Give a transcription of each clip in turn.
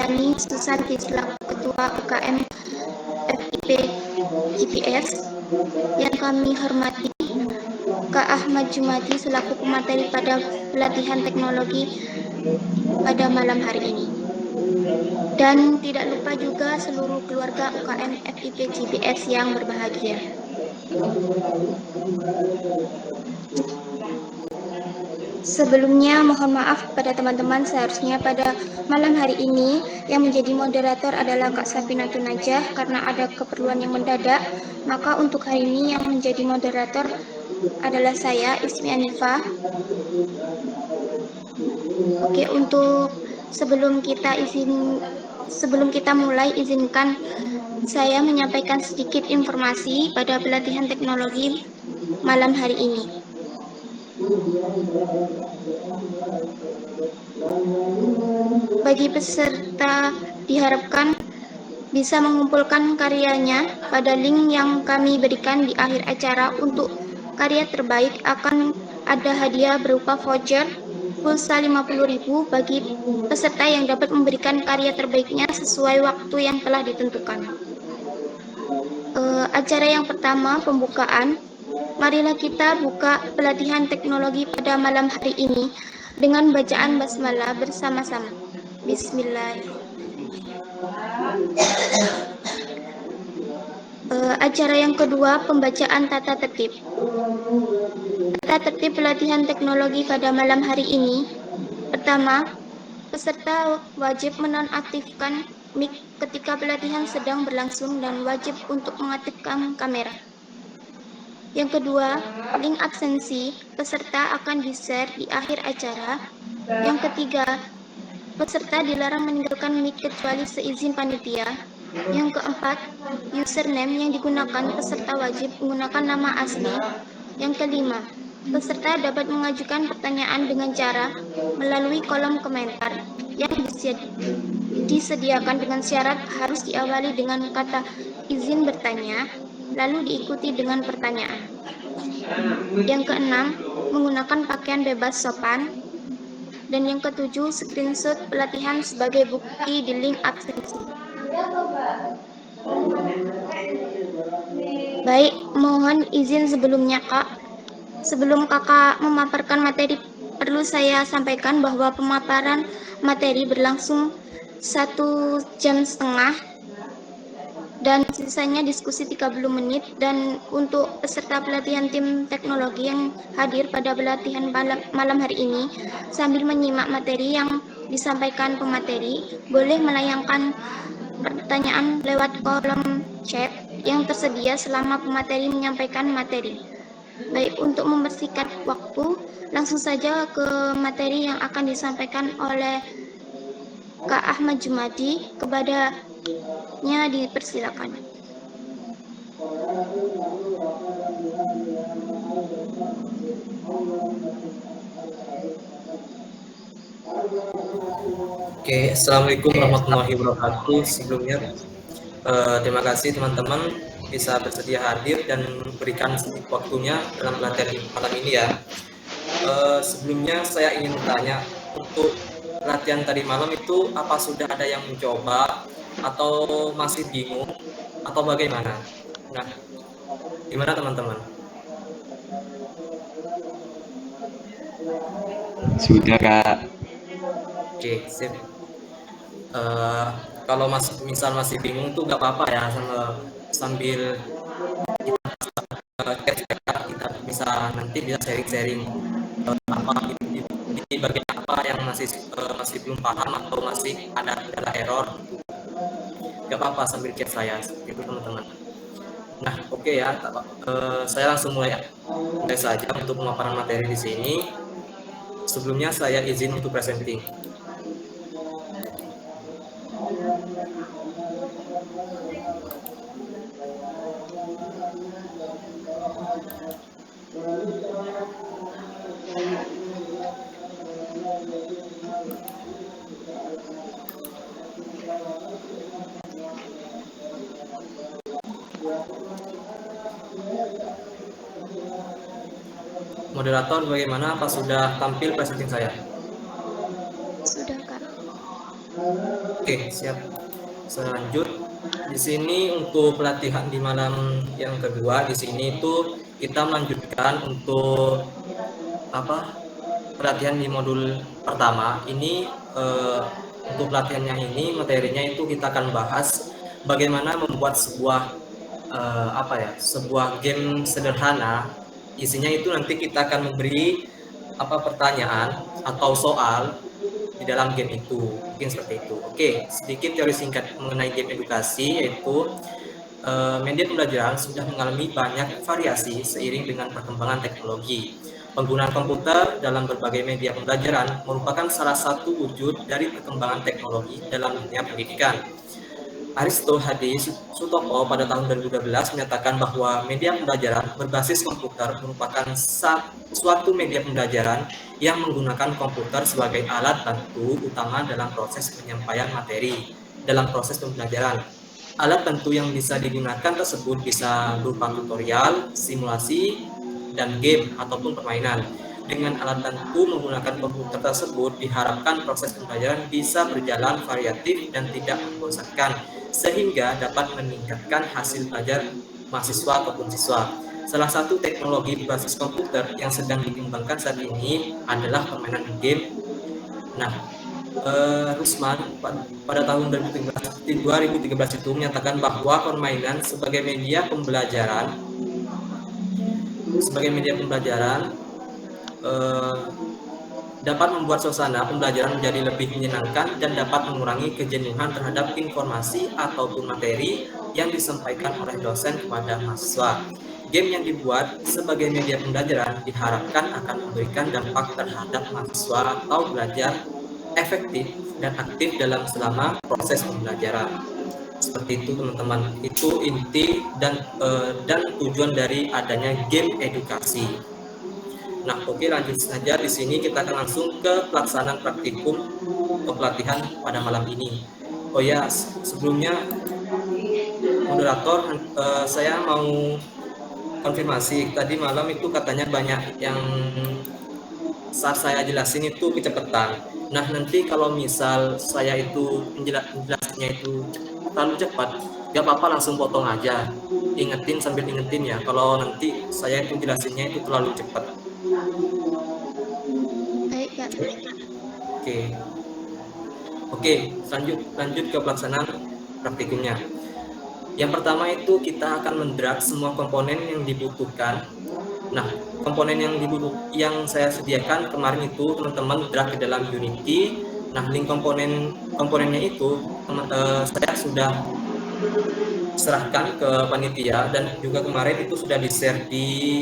Yani Susanti selaku Ketua UKM FIP GPS. Yang kami hormati Kak Ahmad Jumadi selaku pemateri pada pelatihan teknologi pada malam hari ini. Dan tidak lupa juga seluruh keluarga UKM FIP GPS yang berbahagia. Sebelumnya mohon maaf kepada teman-teman, seharusnya pada malam hari ini yang menjadi moderator adalah Kak Sapinatun Najah karena ada keperluan yang mendadak. Maka untuk hari ini yang menjadi moderator adalah saya, Ismi Anifah. Oke, untuk sebelum kita mulai, izinkan saya menyampaikan sedikit informasi pada pelatihan teknologi malam hari ini. Bagi peserta diharapkan bisa mengumpulkan karyanya pada link yang kami berikan di akhir acara. Untuk karya terbaik akan ada hadiah berupa voucher pulsa 50.000 bagi peserta yang dapat memberikan karya terbaiknya sesuai waktu yang telah ditentukan. Acara yang pertama, pembukaan. Marilah kita buka pelatihan teknologi pada malam hari ini dengan bacaan basmalah bersama-sama. Bismillahirrahmanirrahim. Acara yang kedua, pembacaan tata tertib. Tata tertib pelatihan teknologi pada malam hari ini. Pertama, peserta wajib menonaktifkan mic ketika pelatihan sedang berlangsung dan wajib untuk mengaktifkan kamera. Yang kedua, link absensi peserta akan di-share di akhir acara. Yang ketiga, peserta dilarang meninggalkan mic kecuali seizin panitia. Yang keempat, username yang digunakan peserta wajib menggunakan nama asli. Yang kelima, peserta dapat mengajukan pertanyaan dengan cara melalui kolom komentar yang disediakan dengan syarat harus diawali dengan kata izin bertanya, lalu diikuti dengan pertanyaan. Yang keenam, menggunakan pakaian bebas sopan. Dan yang ketujuh, screenshot pelatihan sebagai bukti di link absensi. Baik, mohon izin sebelumnya Kak. Sebelum Kakak memaparkan materi, perlu saya sampaikan bahwa pemaparan materi berlangsung 1,5 jam dan sisanya diskusi 30 menit. Dan untuk peserta pelatihan tim teknologi yang hadir pada pelatihan malam hari ini, sambil menyimak materi yang disampaikan pemateri, boleh melayangkan pertanyaan lewat kolom chat yang tersedia selama pemateri menyampaikan materi. Baik, untuk membersihkan waktu, langsung saja ke materi yang akan disampaikan oleh Kak Ahmad Jumadi. Kepadanya dipersilakan. Oke, Assalamualaikum warahmatullahi wabarakatuh. Sebelumnya, terima kasih teman-teman bisa bersedia hadir dan memberikan sedikit waktunya dalam pelatihan malam ini ya. Sebelumnya saya ingin bertanya, untuk pelatihan tadi malam itu apa sudah ada yang mencoba atau masih bingung atau bagaimana? Nah, gimana teman-teman? Sudah Kak. Oke, sip. Kalau masih bingung tuh nggak apa-apa ya, sambil kita bisa nanti bisa sharing-sharing apa di bagian apa yang masih belum paham atau masih ada error, nggak apa-apa sambil chat saya itu teman-teman. Nah, oke ya, saya langsung mulai saja untuk pemaparan materi di sini. Sebelumnya saya izin untuk presenting. Moderator, bagaimana? Apa sudah tampil presenting saya? Sudah Kak. Oke, siap. Selanjut, di sini untuk pelatihan di malam yang kedua, di sini itu kita melanjutkan untuk apa pelatihan di modul pertama. Ini untuk pelatihan yang ini materinya itu kita akan bahas bagaimana membuat sebuah sebuah game sederhana. Isinya itu nanti kita akan memberi pertanyaan atau soal di dalam game itu, mungkin seperti itu. Oke, sedikit teori singkat mengenai game edukasi, yaitu media pembelajaran sudah mengalami banyak variasi seiring dengan perkembangan teknologi. Penggunaan komputer dalam berbagai media pembelajaran merupakan salah satu wujud dari perkembangan teknologi dalam dunia pendidikan. Aristo Hadi Sutopo pada tahun 2012 menyatakan bahwa media pembelajaran berbasis komputer merupakan suatu media pembelajaran yang menggunakan komputer sebagai alat bantu utama dalam proses penyampaian materi dalam proses pembelajaran. Alat bantu yang bisa digunakan tersebut bisa berupa tutorial, simulasi, dan game ataupun permainan. Dengan alat bantu menggunakan komputer tersebut, diharapkan proses pembelajaran bisa berjalan variatif dan tidak membosankan, sehingga dapat meningkatkan hasil belajar mahasiswa ataupun siswa. Salah satu teknologi berbasis komputer yang sedang dikembangkan saat ini adalah permainan game. Nah, Rusman pada tahun 2013 itu menyatakan bahwa permainan sebagai media pembelajaran dapat membuat suasana pembelajaran menjadi lebih menyenangkan dan dapat mengurangi kejenuhan terhadap informasi ataupun materi yang disampaikan oleh dosen kepada mahasiswa. Game yang dibuat sebagai media pembelajaran diharapkan akan memberikan dampak terhadap mahasiswa atau belajar efektif dan aktif selama proses pembelajaran. Seperti itu teman-teman, itu inti dan tujuan dari adanya game edukasi. Nah, oke, lanjut saja. Di sini kita akan langsung ke pelaksanaan praktikum pelatihan pada malam ini. Oh ya, sebelumnya moderator, saya mau konfirmasi. Tadi malam itu katanya banyak yang saat saya jelasin itu kecepatan. Nah, nanti kalau misal saya itu menjelaskannya itu terlalu cepat, gak apa-apa, langsung potong aja. Ingetin sambil ingetin ya, kalau nanti saya itu jelasinnya itu terlalu cepat. Baik, Kak. Oke, lanjut ke pelaksanaan praktikumnya. Yang pertama itu kita akan mendrag semua komponen yang dibutuhkan. Nah, komponen yang saya sediakan kemarin itu teman-teman drag ke dalam Unity. Nah, link komponennya itu saya sudah serahkan ke panitia dan juga kemarin itu sudah di-share di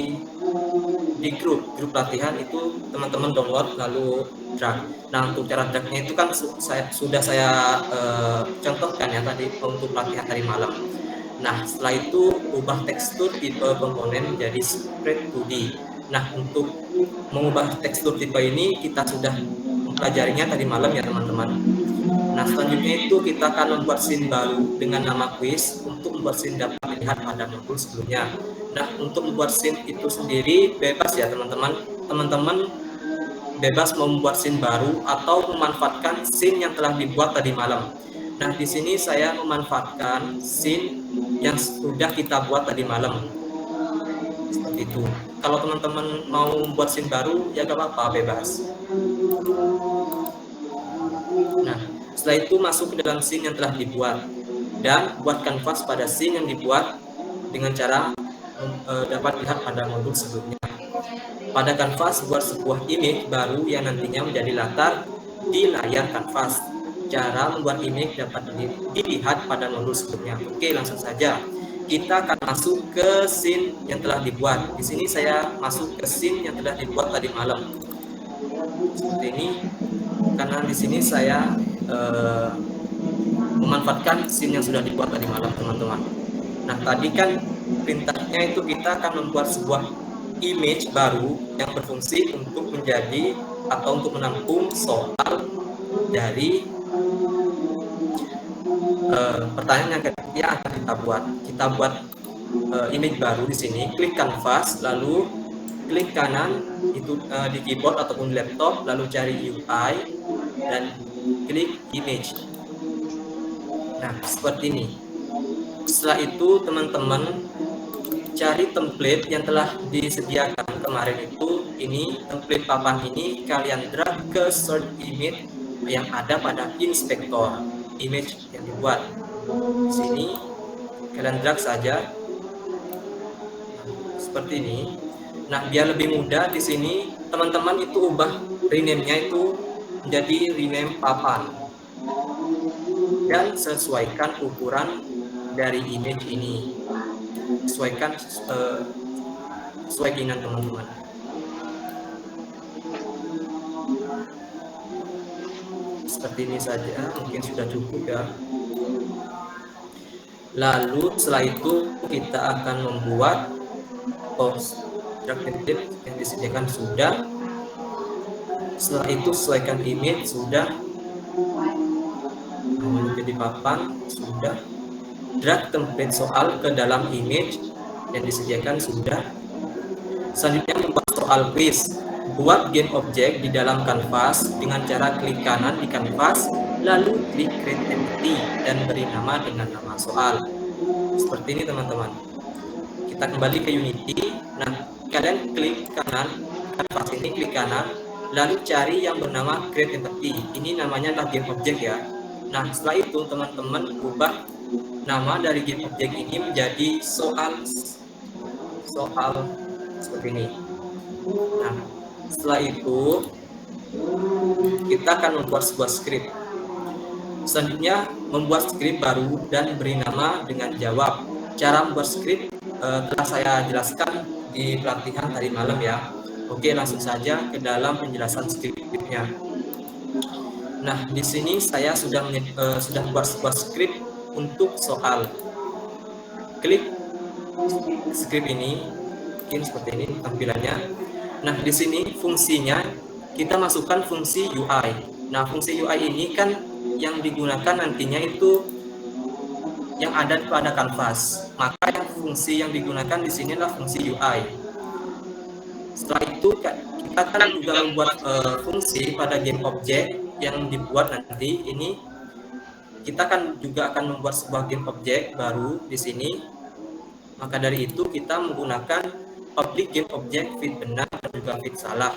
grup latihan, itu teman-teman download lalu drag. Nah, untuk cara dragnya itu kan sudah saya contohkan ya tadi untuk latihan tadi malam. Nah, setelah itu ubah tekstur tipe komponen menjadi spread 2D. Nah, untuk mengubah tekstur tipe ini kita sudah mempelajarinya tadi malam ya teman-teman. Nah, selanjutnya itu kita akan membuat scene baru dengan nama quiz. Untuk membuat scene dapat dilihat pada modul sebelumnya. Nah, untuk membuat scene itu sendiri bebas ya teman-teman. Teman-teman bebas membuat scene baru atau memanfaatkan scene yang telah dibuat tadi malam. Nah, di sini saya memanfaatkan scene yang sudah kita buat tadi malam. Seperti itu. Kalau teman-teman mau membuat scene baru, ya gak apa-apa, bebas. Nah, setelah itu masuk ke dalam scene yang telah dibuat. Dan buat kanvas pada scene yang dibuat dengan cara dapat dilihat pada modul sebelumnya. Pada kanvas, buat sebuah image baru yang nantinya menjadi latar di layar kanvas. Cara membuat image dapat dilihat pada modul sebelumnya. Oke, langsung saja. Kita akan masuk ke scene yang telah dibuat. Di sini saya masuk ke scene yang telah dibuat tadi malam. Seperti ini. Karena di sini saya memanfaatkan scene yang sudah dibuat tadi malam, teman-teman. Nah, tadi kan perintahnya itu kita akan membuat sebuah image baru yang berfungsi untuk menjadi atau untuk menampung soal dari pertanyaan yang akan kita buat. Kita buat image baru di sini, klik kanvas, lalu klik kanan itu di keyboard ataupun di laptop, lalu cari UI dan klik image. Nah, seperti ini. Setelah itu teman-teman cari template yang telah disediakan kemarin itu. Ini template papan ini kalian drag ke search image yang ada pada inspektor image yang dibuat. Di sini kalian drag saja seperti ini. Nah, biar lebih mudah di sini teman-teman itu ubah rename-nya itu menjadi rename papan dan sesuaikan ukuran dari image ini. Sesuaikan sesuai keinginan teman-teman. Seperti ini saja, mungkin sudah cukup ya. Lalu setelah itu kita akan membuat post template yang disediakan sudah. Setelah itu sesuaikan image sudah, menjadi papan sudah, drag template soal ke dalam image yang disediakan sudah. Selanjutnya membuat soal quiz. Buat game object di dalam kanvas dengan cara klik kanan di kanvas, lalu klik create empty dan beri nama dengan nama soal. Seperti ini teman-teman. Kita kembali ke Unity. Nah, kalian klik kanan kanvas ini, klik kanan, lalu cari yang bernama create empty. Ini namanya adalah game object ya. Nah, setelah itu teman-teman ubah nama dari game object ini menjadi soal seperti ini. Nah, setelah itu kita akan membuat sebuah script. Selanjutnya membuat script baru dan beri nama dengan jawab. Cara membuat script telah saya jelaskan di pelatihan tadi malam ya. Oke, langsung saja ke dalam penjelasan scriptnya. Nah, di sini saya sudah membuat sebuah script untuk soal. Klik script ini, mungkin seperti ini tampilannya. Nah, di sini fungsinya kita masukkan fungsi UI. Nah, fungsi UI ini kan yang digunakan nantinya itu yang ada pada kanvas. Maka yang fungsi yang digunakan di sini adalah fungsi UI. Setelah itu kita akan juga membuat fungsi pada game object yang dibuat nanti. Ini kita juga akan membuat sebuah game object baru di sini. Maka dari itu kita menggunakan public game object fit benar dan juga fit salah.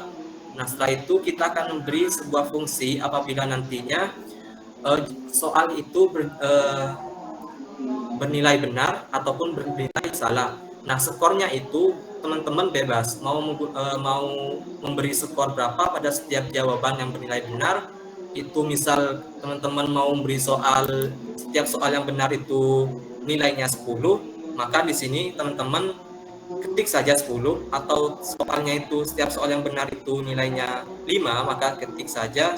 Nah, setelah itu kita akan memberi sebuah fungsi apabila nantinya soal itu bernilai benar ataupun bernilai salah. Nah, skornya itu teman-teman bebas mau memberi skor berapa pada setiap jawaban yang bernilai benar. Itu misal teman-teman mau memberi setiap soal yang benar itu nilainya 10, maka di sini teman-teman ketik saja 10, atau soalnya itu setiap soal yang benar itu nilainya 5, maka ketik saja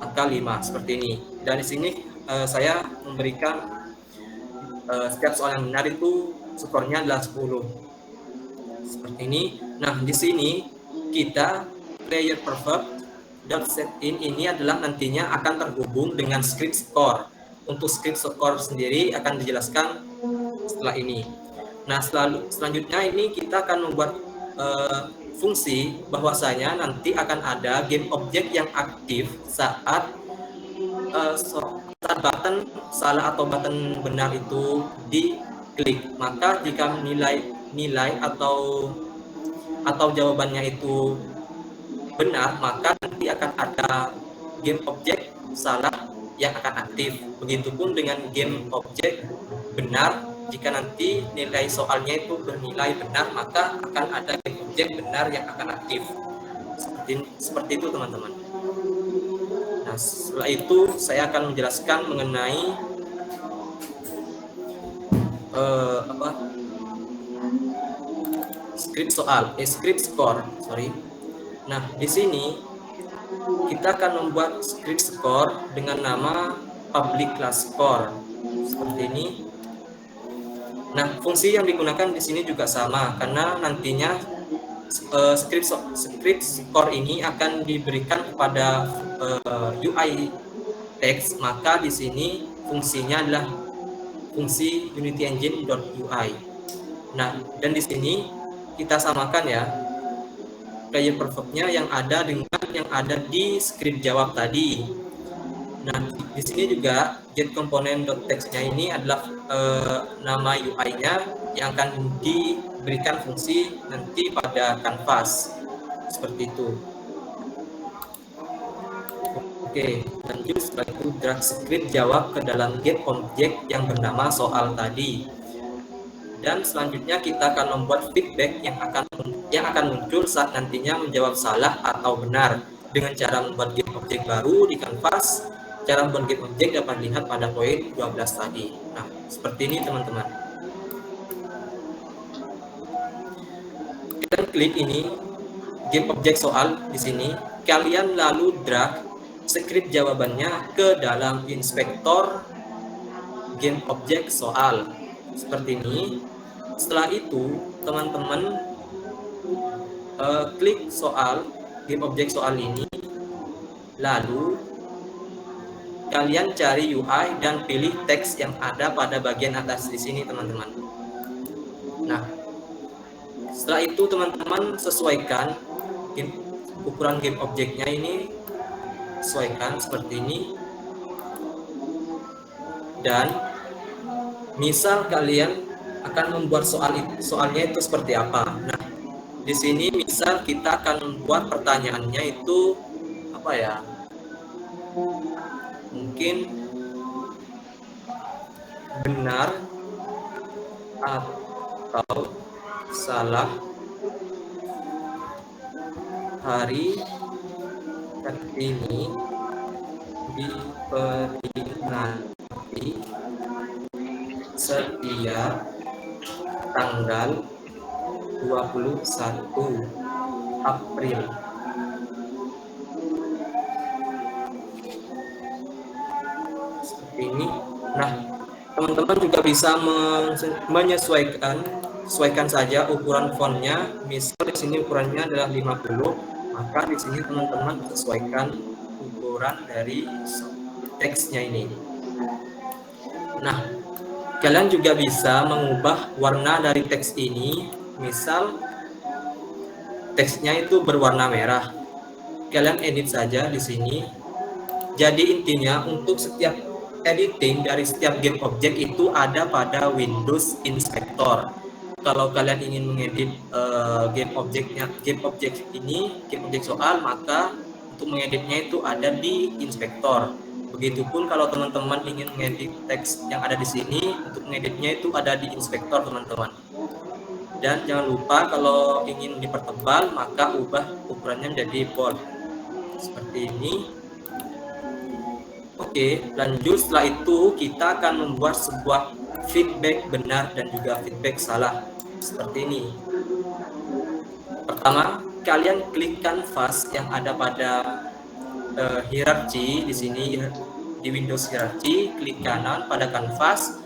angka 5 seperti ini. Dan di sini saya memberikan setiap soal yang benar itu skornya adalah 10 seperti ini. Nah, di sini kita player perfect.setIn ini adalah nantinya akan terhubung dengan script score. Untuk script score sendiri akan dijelaskan setelah ini. Nah, selanjutnya ini kita akan membuat fungsi bahwasanya nanti akan ada game object yang aktif saat button salah atau button benar itu diklik. Maka jika nilai atau jawabannya itu benar, maka nanti akan ada game object salah yang akan aktif. Begitupun dengan game object benar, jika nanti nilai soalnya itu bernilai benar, maka akan ada game object benar yang akan aktif. Seperti itu teman-teman. Nah, setelah itu saya akan menjelaskan mengenai script score. Nah, di sini kita akan membuat script score dengan nama public class score seperti ini. Nah, fungsi yang digunakan di sini juga sama karena nantinya script score ini akan diberikan kepada UI text, maka di sini fungsinya adalah fungsi Unity Engine.UI. Nah, dan di sini kita samakan ya player perfect-nya yang ada dengan yang ada di script jawab tadi. Nah, di sini juga getComponent.text-nya ini adalah nama UI-nya yang akan diberikan fungsi nanti pada kanvas. Seperti itu. Oke, lanjut. Setelah itu drag script jawab ke dalam getObject yang bernama soal tadi. Dan selanjutnya kita akan membuat feedback yang akan muncul saat nantinya menjawab salah atau benar dengan cara membuat getObject baru di kanvas. Cara membuat getObject dapat dilihat pada poin 12 tadi. Nah, seperti ini teman-teman. Kalian klik ini getObject soal di sini. Kalian lalu drag script jawabannya ke dalam inspektor getObject soal. Seperti ini. Setelah itu, teman-teman klik soal getObject soal ini, lalu kalian cari UI dan pilih teks yang ada pada bagian atas di sini, teman-teman. Nah, setelah itu teman-teman sesuaikan ukuran getObject-nya ini, sesuaikan seperti ini. Dan misal kalian akan membuat soalnya itu seperti apa. Nah, di sini misal kita akan membuat pertanyaannya itu apa ya? Mungkin benar atau salah hari Kartini diperingati setiap tanggal 21 April. Seperti ini. Nah, teman-teman juga bisa menyesuaikan saja ukuran fontnya. Misal di sini ukurannya adalah 50, maka di sini teman-teman sesuaikan ukuran dari teksnya ini. Nah, kalian juga bisa mengubah warna dari teks ini. Misal teksnya itu berwarna merah, kalian edit saja di sini. Jadi intinya untuk setiap editing dari setiap getObject itu ada pada Windows Inspector. Kalau kalian ingin mengedit getObject ini, getObject soal, maka untuk mengeditnya itu ada di Inspector. Begitupun kalau teman-teman ingin mengedit teks yang ada di sini, untuk mengeditnya itu ada di Inspector, teman-teman. Dan jangan lupa kalau ingin dipertebal, maka ubah ukurannya menjadi bold. Seperti ini. Oke, lanjut. Setelah itu kita akan membuat sebuah feedback benar dan juga feedback salah. Seperti ini. Pertama, kalian klik kanvas yang ada pada hierarki di sini, di Windows hierarki, klik kanan pada kanvas,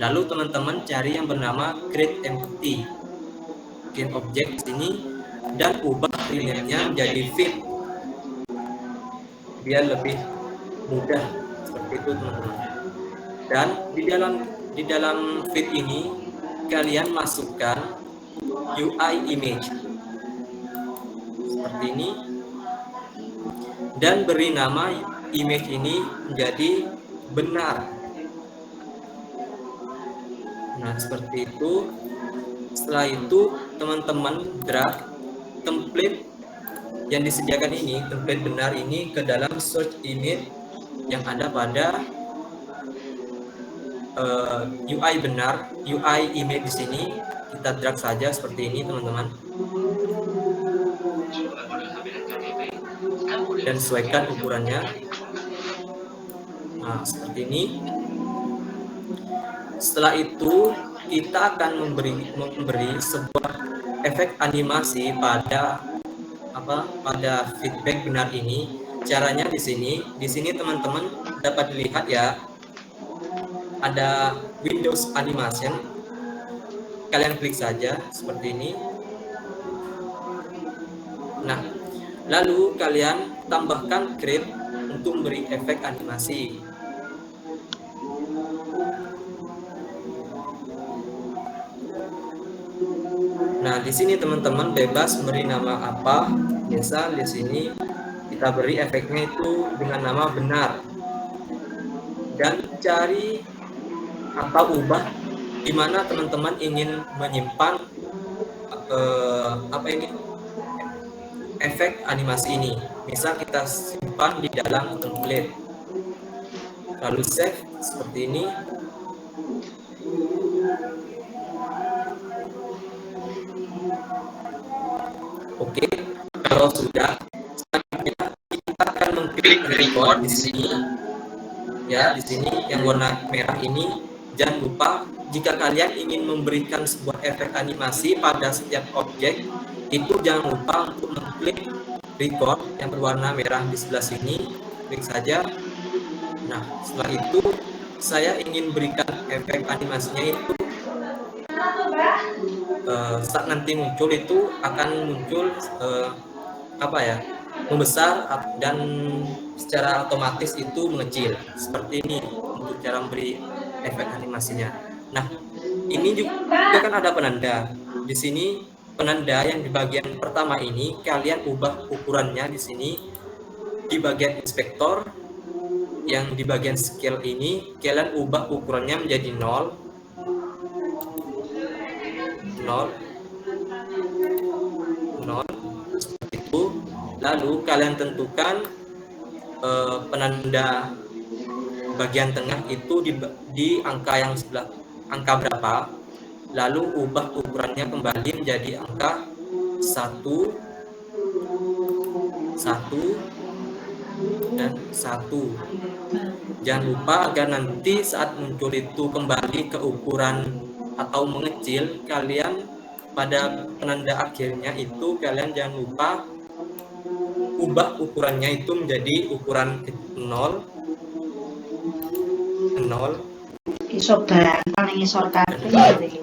lalu teman-teman cari yang bernama create empty getObject sini dan ubah pilihannya menjadi fit biar lebih mudah. Seperti itu, teman-teman. Dan di dalam fit ini kalian masukkan UI image seperti ini dan beri nama image ini menjadi benar. Nah, seperti itu. Setelah itu teman-teman drag template yang disediakan ini, template benar ini, ke dalam search image yang ada pada UI benar, UI image di sini. Kita drag saja seperti ini, teman-teman. Dan sesuaikan ukurannya. Nah, seperti ini. Setelah itu kita akan memberi sebuah efek animasi pada feedback benar ini. Caranya di sini teman-teman dapat dilihat ya, ada Windows Animation. Kalian klik saja seperti ini. Nah, lalu kalian tambahkan create untuk memberi efek animasi. Nah, di sini teman-teman bebas beri nama apa. Misal di sini kita beri efeknya itu dengan nama benar. dan cari atau ubah di mana teman-teman ingin menyimpan efek animasi ini. Misal kita simpan di dalam template, lalu save seperti ini. Oke, kalau sudah, selanjutnya kita akan mengklik record di sini. Ya, di sini yang warna merah ini. Jangan lupa jika kalian ingin memberikan sebuah efek animasi pada setiap objek, itu jangan lupa untuk mengklik record yang berwarna merah di sebelah sini. Klik saja. Nah, setelah itu saya ingin berikan efek animasinya itu saat nanti muncul itu akan muncul membesar dan secara otomatis itu mengecil seperti ini untuk cara memberi efek animasinya. Nah, ini juga kan ada penanda di sini. Penanda yang di bagian pertama ini kalian ubah ukurannya di sini di bagian inspektor. Yang di bagian scale ini kalian ubah ukurannya menjadi 0 seperti itu. Lalu kalian tentukan penanda bagian tengah itu di angka yang sebelah, angka berapa, lalu ubah ukurannya kembali menjadi angka 1 dan 1. Jangan lupa agar nanti saat muncul itu kembali ke ukuran atau mengecil, kalian pada penanda akhirnya itu kalian jangan lupa ubah ukurannya itu menjadi ukuran 0 isor barang paling isor kabeh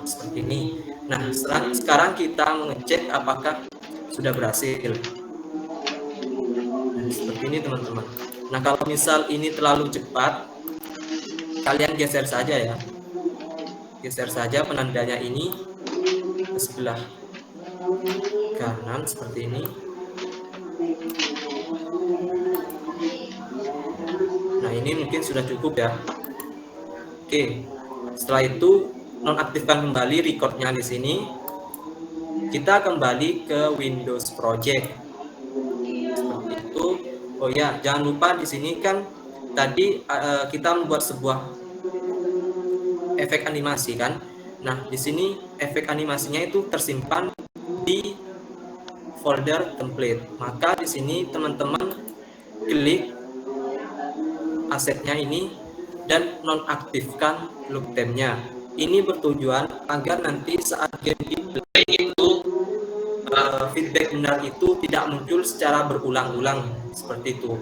seperti ini. Nah, sekarang kita mengecek apakah sudah berhasil. Nah, seperti ini teman-teman. Nah, kalau misal ini terlalu cepat, kalian geser saja ya. Geser saja penandanya ini ke sebelah kanan seperti ini. Nah, ini mungkin sudah cukup ya. Oke, setelah itu nonaktifkan kembali recordnya di sini. Kita kembali ke Windows Project. Seperti itu. Oh ya, jangan lupa di sini kan tadi kita membuat sebuah efek animasi kan. Nah, di sini efek animasinya itu tersimpan di folder template. Maka di sini teman-teman klik asetnya ini dan nonaktifkan loop time-nya. Ini bertujuan agar nanti saat game diplay itu feedback benar itu tidak muncul secara berulang-ulang seperti itu.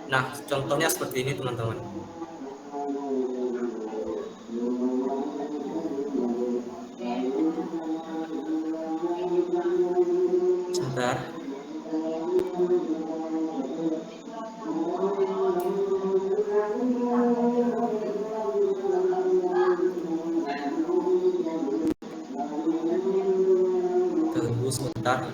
Nah, contohnya seperti ini teman-teman. Sebentar. Tunggu sebentar.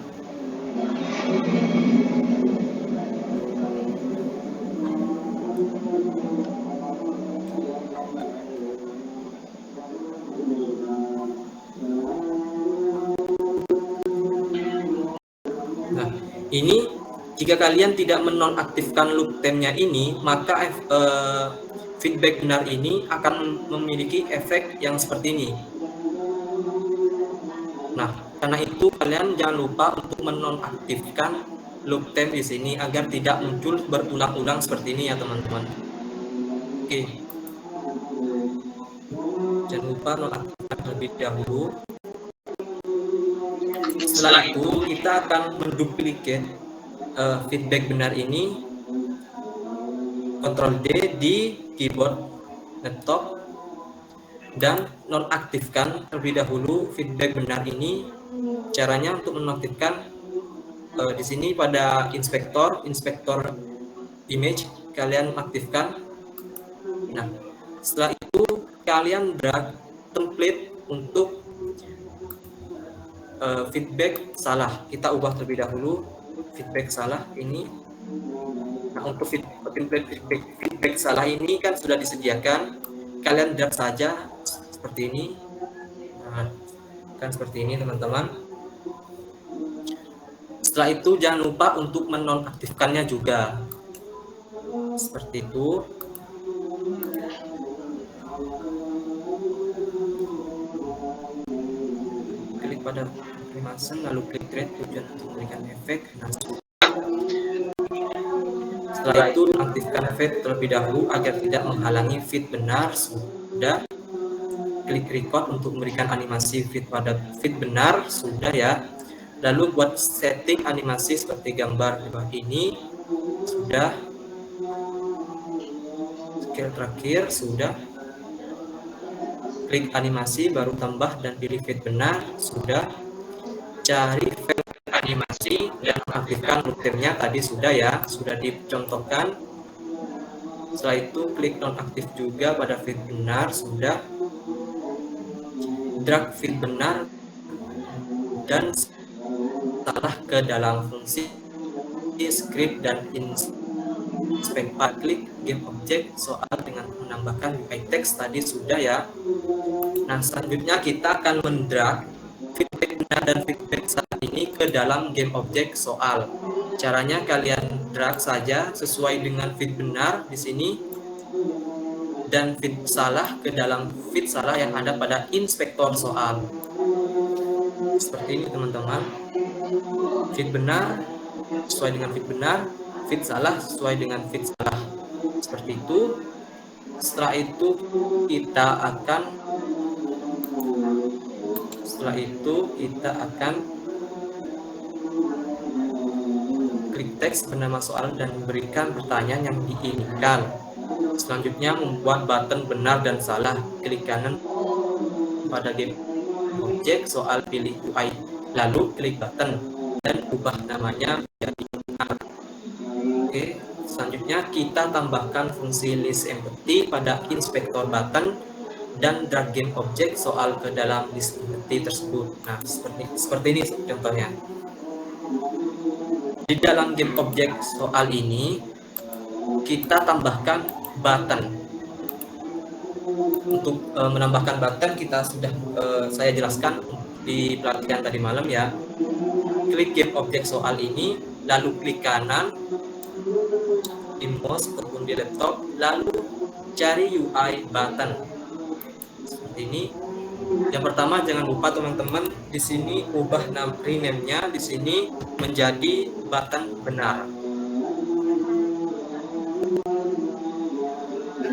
Nah, ini jika kalian tidak menonaktifkan loop time-nya ini, maka feedback benar ini akan memiliki efek yang seperti ini. Nah, karena itu kalian jangan lupa untuk menonaktifkan loop time di sini agar tidak muncul berulang-ulang seperti ini ya teman-teman. Oke. Jangan lupa nonaktifkan terlebih dahulu. Setelah itu kita akan menduplikat feedback benar ini, Ctrl D di keyboard laptop dan nonaktifkan terlebih dahulu feedback benar ini. Caranya untuk menonaktifkan di sini pada inspektor image kalian aktifkan. Nah, setelah itu kalian drag template untuk feedback salah. Kita ubah terlebih dahulu feedback salah ini. Nah, untuk template feedback salah ini kan sudah disediakan, kalian drag saja seperti ini. Nah, kan seperti ini teman-teman. Setelah itu jangan lupa untuk menonaktifkannya juga seperti itu. Klik pada animation lalu klik create tujuan untuk memberikan efek. Nah, setelah itu aktifkan feed terlebih dahulu agar tidak menghalangi feed benar. Sudah. Klik record untuk memberikan animasi feed pada feed benar. Sudah ya. Lalu buat setting animasi seperti gambar di bawah ini. Sudah. Scale terakhir. Sudah. Klik animasi baru tambah dan pilih feed benar. Sudah. Cari feed animasi dan aktifkan routernya tadi sudah ya, sudah dicontohkan. Setelah itu klik nonaktif juga pada feed benar. Sudah. Drag feed benar dan salah ke dalam fungsi script dan inspect. Klik game object soal dengan menambahkan UI text tadi sudah ya. Nah, selanjutnya kita akan mendrag feedback benar dan feedback salah ini ke dalam game object soal. Caranya kalian drag saja sesuai dengan feed benar di sini dan feed salah ke dalam feed salah yang ada pada inspektor soal. Seperti ini teman-teman. Feed benar sesuai dengan feed benar, feed salah sesuai dengan feed salah. Seperti itu. Setelah itu kita akan klik teks bernama soal dan berikan pertanyaan yang diinginkan. Selanjutnya membuat button benar dan salah. Klik kanan pada game objek soal, pilih UI, lalu klik button dan ubah namanya menjadi benar. Oke, selanjutnya kita tambahkan fungsi list empty pada inspektor button dan drag game object soal ke dalam list empty tersebut. Nah, seperti ini contohnya. Di dalam game object soal ini kita tambahkan button. Untuk menambahkan button kita sudah saya jelaskan di pelatihan tadi malam ya. Klik game object soal ini, lalu klik kanan di mouse ataupun di laptop, lalu cari UI button. Seperti ini. Yang pertama jangan lupa teman-teman di sini ubah rename-nya di sini menjadi button benar.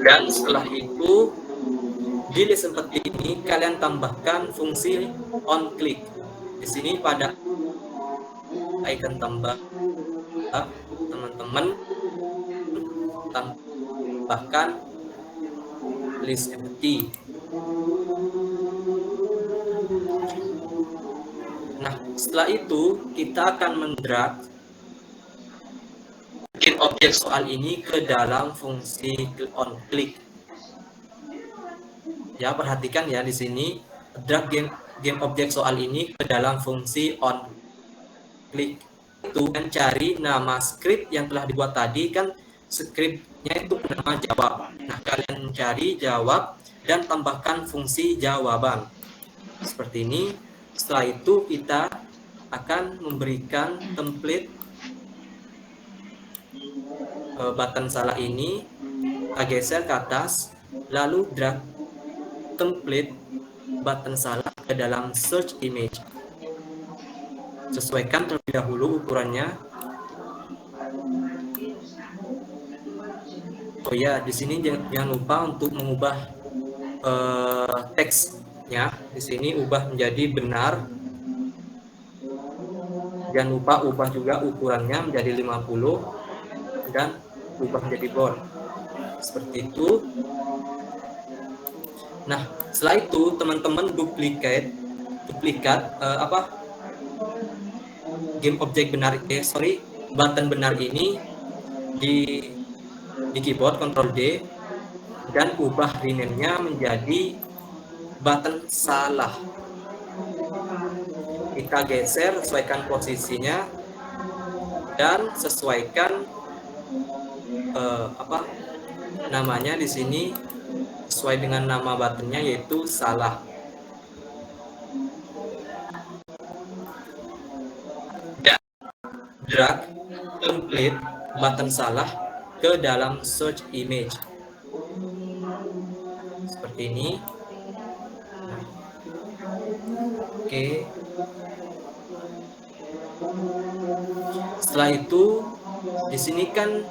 Dan setelah itu di list seperti ini kalian tambahkan fungsi on click. Di sini pada icon tambah teman-teman tambahkan list empty. Nah, setelah itu kita akan mendrag game objek soal ini ke dalam fungsi on click. Ya, perhatikan ya di sini drag game objek soal ini ke dalam fungsi on click. Itu kan cari nama script yang telah dibuat tadi, kan scriptnya itu bernama jawab. Nah, kalian cari jawab dan tambahkan fungsi jawaban. Seperti ini. Setelah itu kita akan memberikan template button salah ini, kita geser ke atas, lalu drag template button salah ke dalam search image. Sesuaikan terlebih dahulu ukurannya. Oh ya, di sini jangan lupa untuk mengubah teksnya. Di sini ubah menjadi benar. Jangan lupa ubah juga ukurannya menjadi 50 dan ubah menjadi bold. Seperti itu. Nah, setelah itu teman-teman duplikat game objek benar button benar ini di keyboard Ctrl D dan ubah rename-nya menjadi button salah. Kita geser, sesuaikan posisinya dan sesuaikan namanya di sini sesuai dengan nama buttonnya, yaitu salah. Drag template button salah ke dalam search image seperti ini. Oke. Setelah itu di sini kan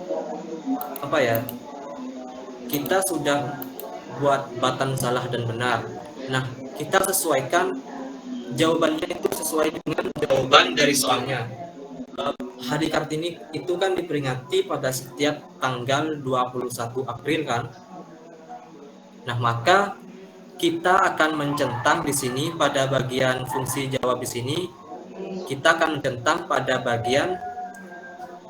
kita sudah buat button salah dan benar. Nah, kita sesuaikan jawabannya itu sesuai dengan jawaban dari soalnya. Hari Kartini itu kan diperingati pada setiap tanggal 21 April kan. Nah, maka kita akan mencentang di sini pada bagian fungsi jawab di sini. Kita akan mencentang pada bagian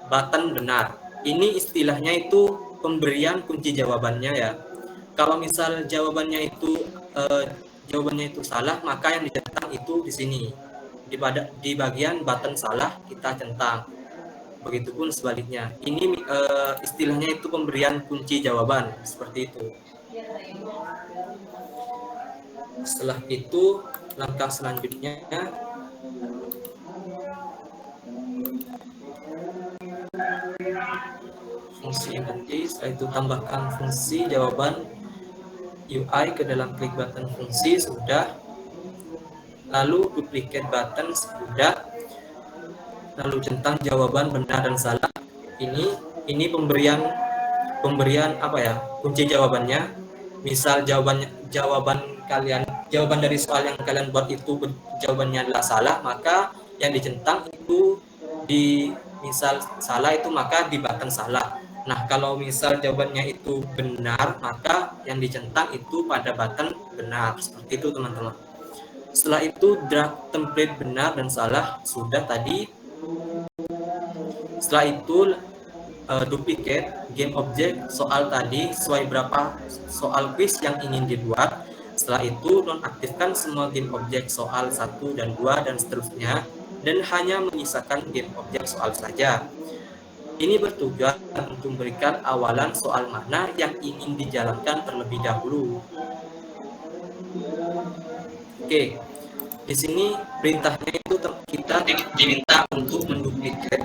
button benar. Ini istilahnya itu pemberian kunci jawabannya ya. Kalau misal jawabannya itu salah, maka yang dicentang itu di sini. Di bagian button salah kita centang. Begitupun sebaliknya. Ini istilahnya itu pemberian kunci jawaban, seperti itu. Setelah itu langkah selanjutnya fungsi inti, setelah itu tambahkan fungsi jawaban UI ke dalam klik button fungsi, sudah. Lalu duplicate button, sudah. Lalu centang jawaban benar dan salah. Ini pemberian kunci jawabannya. Misal jawaban dari soal yang kalian buat itu jawabannya adalah salah, maka yang dicentang itu misal salah itu maka di button salah. Nah, kalau misal jawabannya itu benar, maka yang dicentang itu pada button benar. Seperti itu, teman-teman. Setelah itu drag template benar dan salah, sudah tadi. Setelah itu duplicate game object soal tadi sesuai berapa soal quiz yang ingin dibuat. Setelah itu nonaktifkan semua game object soal 1 dan 2 dan seterusnya, dan hanya menyisakan game object soal saja. Ini bertujuan untuk memberikan awalan soal mana yang ingin dijalankan terlebih dahulu. Oke, di sini perintahnya itu kita diminta untuk menduplikat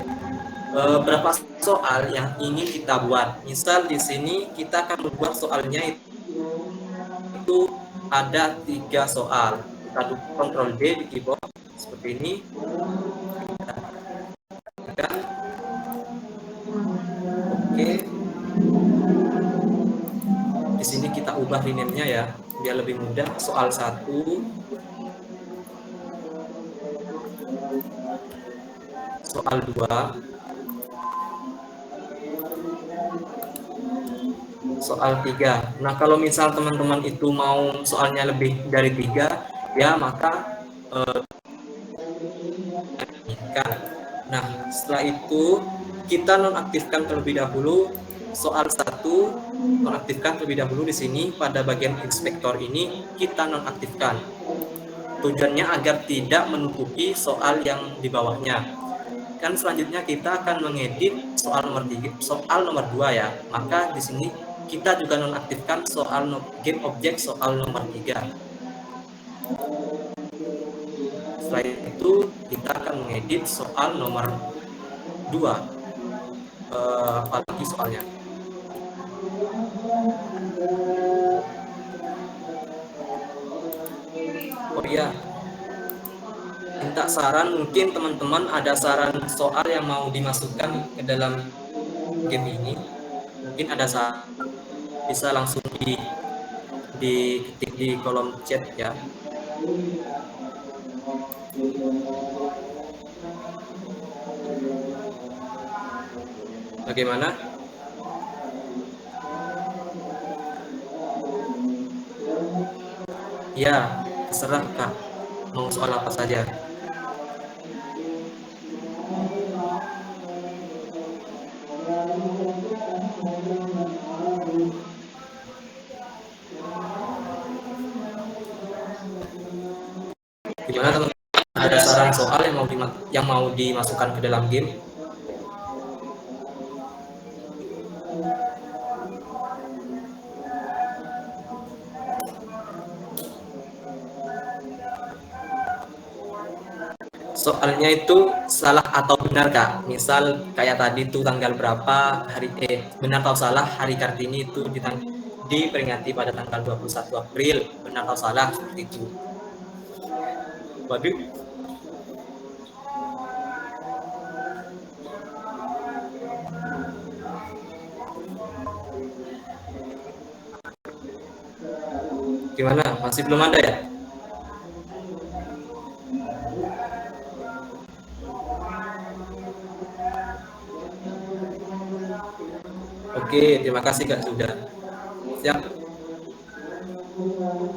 berapa soal yang ingin kita buat. Misal di sini kita akan membuat soalnya itu ada 3 soal. Kita Ctrl D di keyboard seperti ini. Oke. Di sini kita ubah rename-nya ya, biar lebih mudah. Soal 1, soal 2, soal 3. Nah, kalau misal teman-teman itu mau soalnya lebih dari 3, ya maka nah, setelah itu kita nonaktifkan terlebih dahulu soal 1, nonaktifkan terlebih dahulu di sini pada bagian inspektor ini kita nonaktifkan. Tujuannya agar tidak menutupi soal yang di bawahnya. Kan selanjutnya kita akan mengedit soal nomor 3, soal nomor 2 ya. Maka di sini kita juga nonaktifkan soal game object soal nomor 3. Setelah itu kita akan mengedit soal nomor 2. Apalagi soalnya. Oh iya, minta saran, mungkin teman-teman ada saran soal yang mau dimasukkan ke dalam game ini. Mungkin ada saran, bisa langsung diketik di kolom chat ya. Bagaimana? Ya, terserah Kak, mau soal apa saja. Gimana teman-teman? Ada saran soal yang mau dimasukkan ke dalam game? soalnya itu salah atau benar Kak. Misal kayak tadi itu tanggal berapa hari benar atau salah hari Kartini itu diperingati pada tanggal 21 April, benar atau salah seperti itu. Waduh. Gimana? Masih belum ada ya? Oke, terima kasih Kak Zuda. Siap.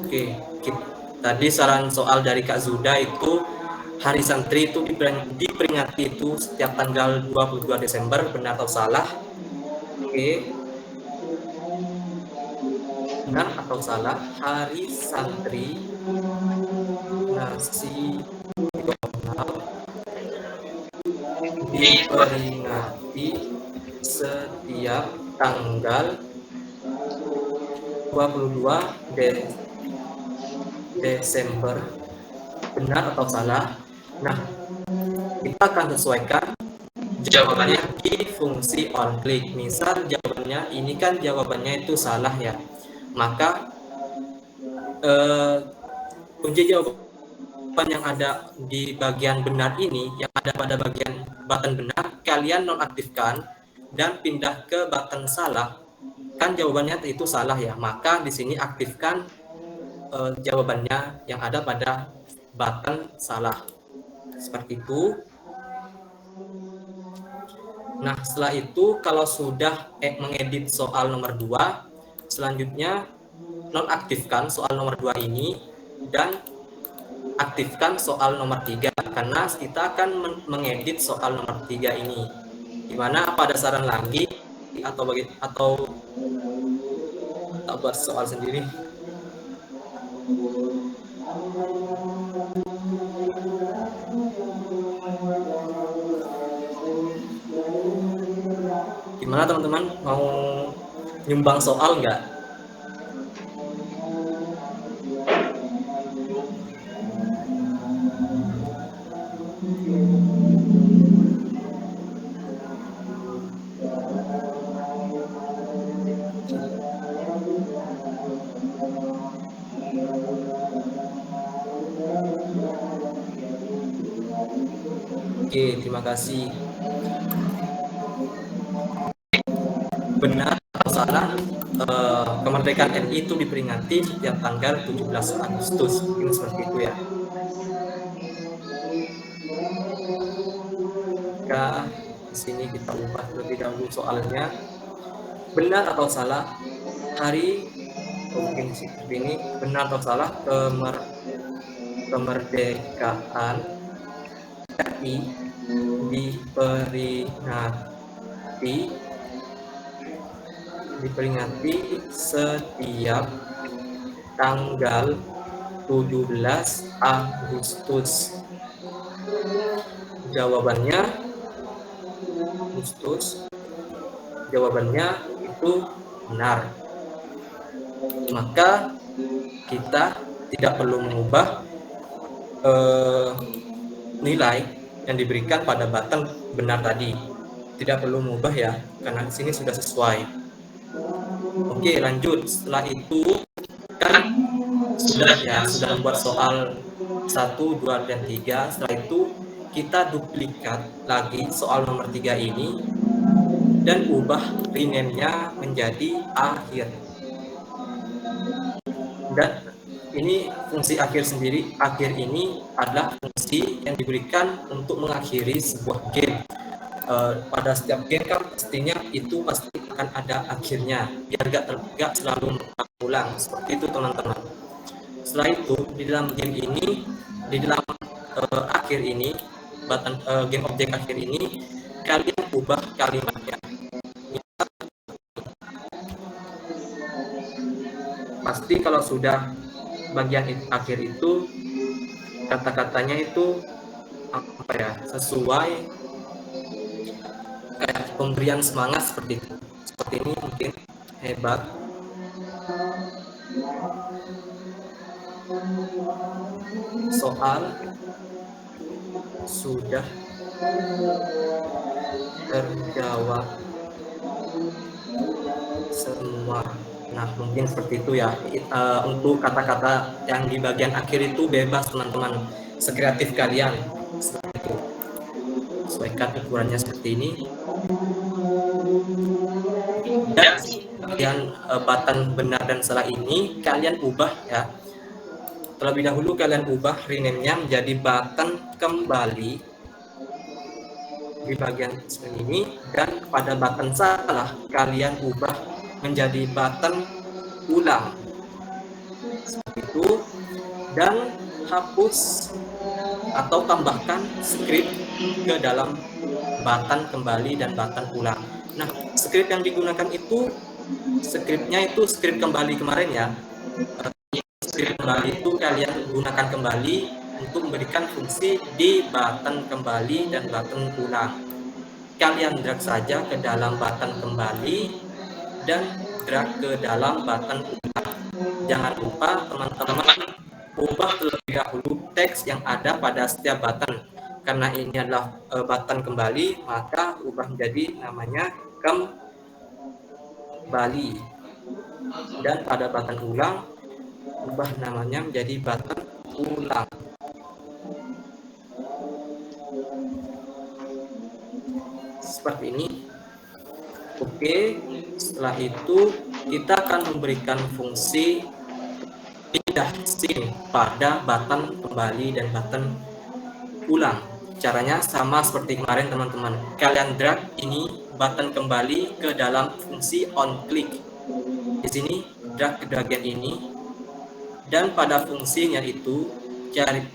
Oke, tadi saran soal dari Kak Zuda itu Hari Santri itu diperingati itu setiap tanggal 22 Desember, benar atau salah? Oke. Benar atau salah? Hari Santri Nasional diperingati setiap tanggal 22 Desember, benar atau salah? Nah, kita akan sesuaikan jawabannya di fungsi on click. Misal jawabannya ini kan jawabannya itu salah ya, maka kunci jawaban yang ada di bagian benar ini, yang ada pada bagian button benar, kalian nonaktifkan dan pindah ke button salah. Kan jawabannya itu salah ya, maka di sini aktifkan jawabannya yang ada pada button salah. Seperti itu. Nah, setelah itu kalau sudah mengedit soal nomor 2, selanjutnya nonaktifkan soal nomor 2 ini dan aktifkan soal nomor 3, karena kita akan mengedit soal nomor 3 ini. Gimana, apa ada saran lagi atau buat soal sendiri? Gimana teman-teman, mau nyumbang soal nggak? Oke, terima kasih. Benar atau salah, kemerdekaan RI itu diperingati setiap tanggal 17 Agustus. Ini seperti itu ya. Jika di sini kita ubah terlebih dahulu soalnya, benar atau salah hari mungkin seperti ini, benar atau salah kemerdekaan RI diperingati setiap tanggal 17 Agustus. Jawabannya itu benar. Maka kita tidak perlu mengubah nilai yang diberikan pada button benar tadi. Tidak perlu mengubah ya, karena di sini sudah sesuai. Oke, lanjut. Setelah itu kan sudah membuat soal 1, 2, dan 3. Setelah itu kita duplikat lagi soal nomor 3 ini dan ubah rename-nya menjadi akhir. Dan ini fungsi akhir sendiri. Akhir ini adalah fungsi yang diberikan untuk mengakhiri sebuah game. Pada setiap game kan pastinya itu pasti akan ada akhirnya, biar gak selalu berulang. Seperti itu teman-teman. Setelah itu di dalam game ini, di dalam akhir ini, button game objek akhir ini, kalian ubah kalimatnya. Pasti kalau sudah bagian akhir itu kata-katanya itu apa ya, sesuai kayak pemberian semangat seperti itu. Seperti ini mungkin hebat, soal sudah terjawab semua. Nah, mungkin seperti itu ya. Untuk kata-kata yang di bagian akhir itu bebas teman-teman, sekreatif kalian. Seperti itu. Sesuaikan ukurannya seperti ini. Dan bagian button benar dan salah ini kalian ubah ya. Terlebih dahulu kalian ubah rename-nya menjadi button kembali di bagian ini, dan pada button salah kalian ubah menjadi button ulang seperti itu, dan hapus atau tambahkan script ke dalam button kembali dan button ulang. Nah, script yang digunakan itu scriptnya itu script kembali kemarin ya. Script kembali itu kalian gunakan kembali untuk memberikan fungsi di button kembali dan button ulang. Kalian drag saja ke dalam button kembali dan drag ke dalam button ulang. Jangan lupa teman-teman ubah terlebih dahulu teks yang ada pada setiap button. Karena ini adalah button kembali, maka ubah menjadi namanya kembali. Dan pada button ulang, ubah namanya menjadi button ulang. Seperti ini. Oke, setelah itu kita akan memberikan fungsi pindah scene pada button kembali dan button ulang. Caranya sama seperti kemarin teman-teman. Kalian drag ini button kembali ke dalam fungsi on click. Di sini drag ke bagian ini, dan pada fungsinya itu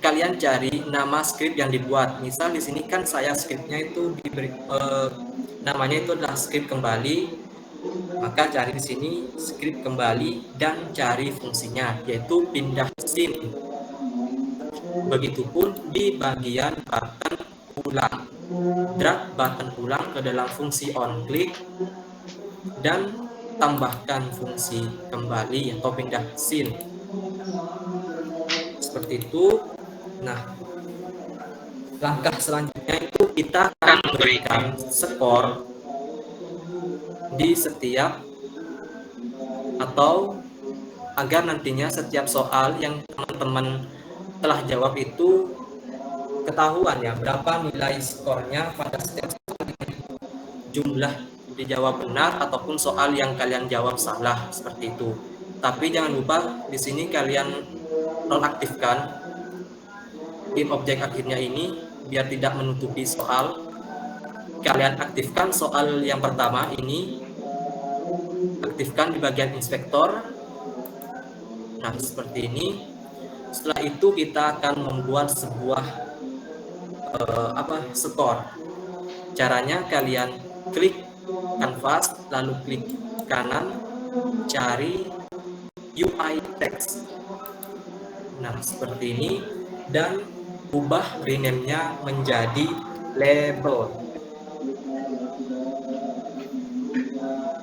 kalian cari nama script yang dibuat. Misal di sini kan saya scriptnya itu diberi namanya itu adalah script kembali, maka cari di sini script kembali dan cari fungsinya yaitu pindah scene. Begitupun di bagian button ulang, drag button ulang ke dalam fungsi on click dan tambahkan fungsi kembali atau pindah scene. Seperti itu. Nah, langkah selanjutnya itu kita akan memberikan skor di setiap, atau agar nantinya setiap soal yang teman-teman telah jawab itu ketahuan ya berapa nilai skornya pada setiap soal, jumlah dijawab benar ataupun soal yang kalian jawab salah, seperti itu. Tapi jangan lupa di sini kalian nonaktifkan in objek akhirnya ini biar tidak menutupi soal. Kalian aktifkan soal yang pertama ini, aktifkan di bagian inspektor. Nah, seperti ini. Setelah itu kita akan membuat sebuah skor. Caranya kalian klik kanvas, lalu klik kanan, cari UI text. Nah, seperti ini, dan ubah rename-nya menjadi label.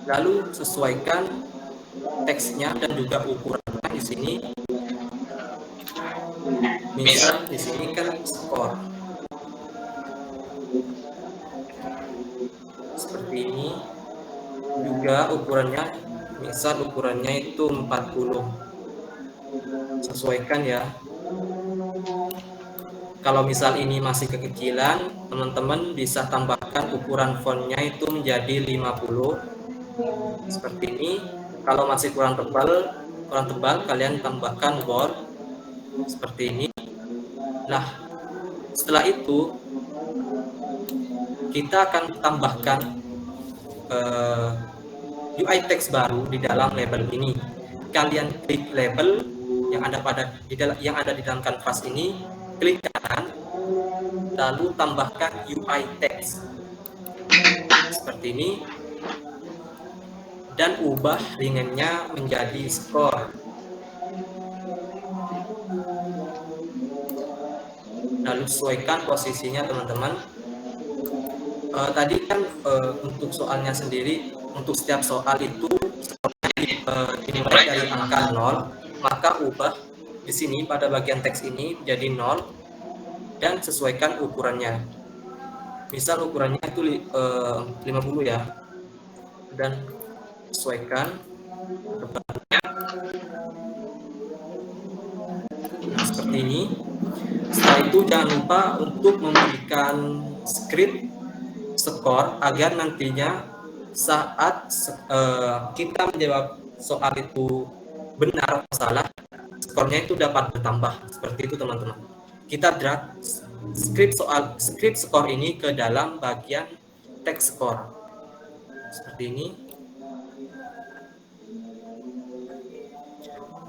Lalu sesuaikan teksnya dan juga ukurannya di sini. Misal di sini kan skor. Seperti ini. Juga ukurannya, misal ukurannya itu 40. Sesuaikan ya. Kalau misal ini masih kekecilan, teman-teman bisa tambahkan ukuran fontnya itu menjadi 50. Seperti ini. Kalau masih kurang tebal kalian tambahkan bold seperti ini. Nah, setelah itu kita akan tambahkan UI text baru di dalam label ini. Kalian klik label yang ada di dalam kanvas ini, klik kanan, lalu tambahkan UI text seperti ini, dan ubah rename-nya menjadi skor. Lalu sesuaikan posisinya teman-teman. Tadi kan untuk soalnya sendiri, untuk setiap soal itu dimulai dari angka 0, maka ubah di sini pada bagian teks ini jadi 0, dan sesuaikan ukurannya. Misal ukurannya itu 50 ya, dan sesuaikan tebalnya. Nah, seperti ini. Setelah itu jangan lupa untuk memberikan script skor agar nantinya saat kita menjawab soal itu benar atau salah, skornya itu dapat bertambah. Seperti itu teman-teman. Kita drag script skor ini ke dalam bagian text score. Seperti ini.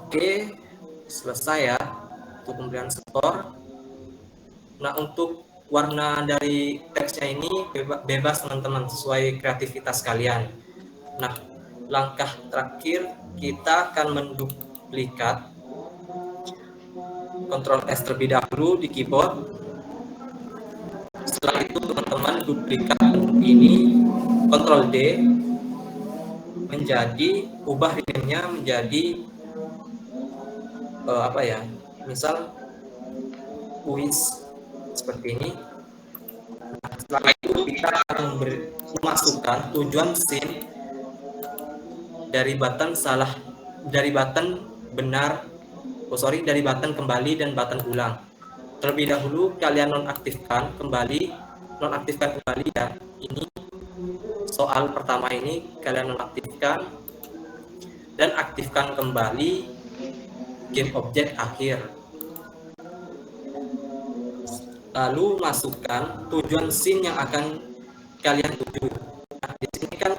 Oke, selesai ya untuk pemberian skor. Nah, untuk warna dari teksnya ini bebas teman-teman, sesuai kreativitas kalian. Nah, langkah terakhir kita akan menduplikat. Ctrl S terlebih dahulu di keyboard. Setelah itu teman-teman duplikat ini, Ctrl D, ubah rename-nya menjadi misal quiz seperti ini. Nah, setelah itu kita akan memasukkan tujuan scene dari button kembali dan button ulang. Terlebih dahulu kalian nonaktifkan kembali ya. Ini soal pertama ini kalian nonaktifkan dan aktifkan kembali game objek akhir. Lalu masukkan tujuan scene yang akan kalian tuju. Nah, di sini kan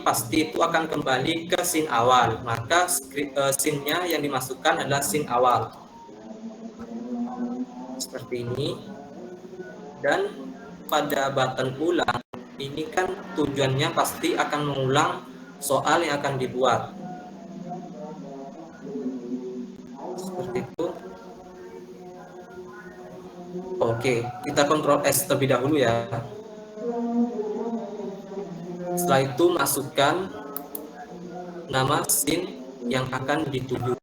pasti itu akan kembali ke scene awal. Maka scene-nya yang dimasukkan adalah scene awal. Seperti ini. Dan pada button ulang, ini kan tujuannya pasti akan mengulang soal yang akan dibuat. Seperti itu. Oke, kita Ctrl S terlebih dahulu ya. Setelah itu masukkan nama scene yang akan dituju.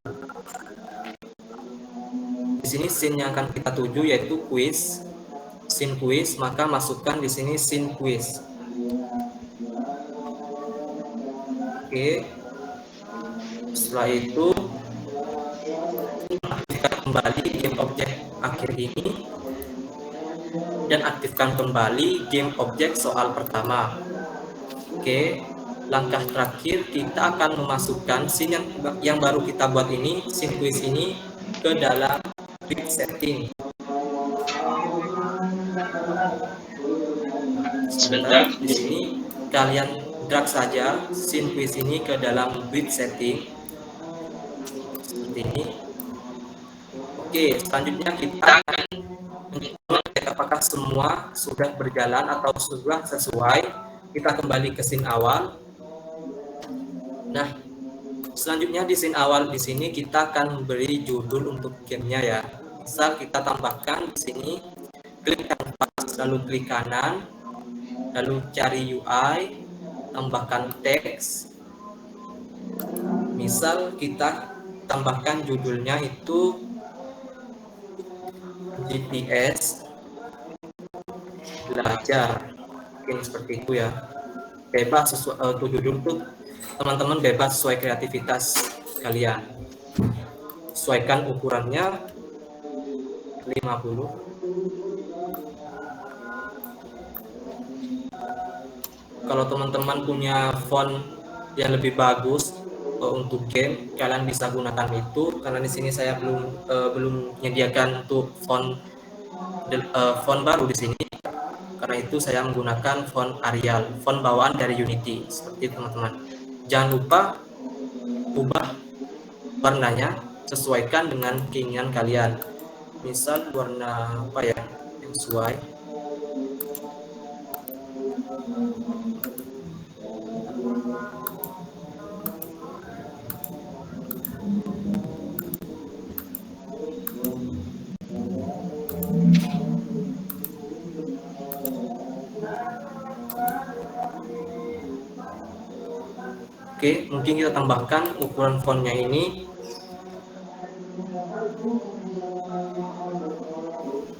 Di sini scene yang akan kita tuju yaitu quiz, scene quiz, maka masukkan di sini scene quiz. Oke. Setelah itu aktifkan kembali game objek akhir ini dan aktifkan kembali game objek soal pertama. Oke, langkah terakhir kita akan memasukkan scene yang baru kita buat ini, scene quiz ini, ke dalam grid setting. Sebentar, di sini kalian drag saja scene quiz ini ke dalam grid setting seperti ini. Oke, selanjutnya kita akan mengecek apakah semua sudah berjalan atau sudah sesuai. Kita kembali ke scene awal. Nah, selanjutnya di scene awal di sini kita akan beri judul untuk gamenya ya. Misal kita tambahkan di sini, klik kanvas, lalu klik kanan, lalu cari UI, tambahkan teks. Misal kita tambahkan judulnya itu GPS belajar. Mungkin seperti itu ya. Bebas untuk judul itu teman-teman bebas sesuai kreativitas kalian. Sesuaikan ukurannya 50. Kalau teman-teman punya font yang lebih bagus untuk game, kalian bisa gunakan itu. Karena di sini saya belum menyediakan untuk font baru di sini. Karena itu saya menggunakan font Arial, font bawaan dari Unity. Seperti itu teman-teman. Jangan lupa ubah warnanya, sesuaikan dengan keinginan kalian. Misal warna apa ya yang sesuai. Oke, mungkin kita tambahkan ukuran fontnya ini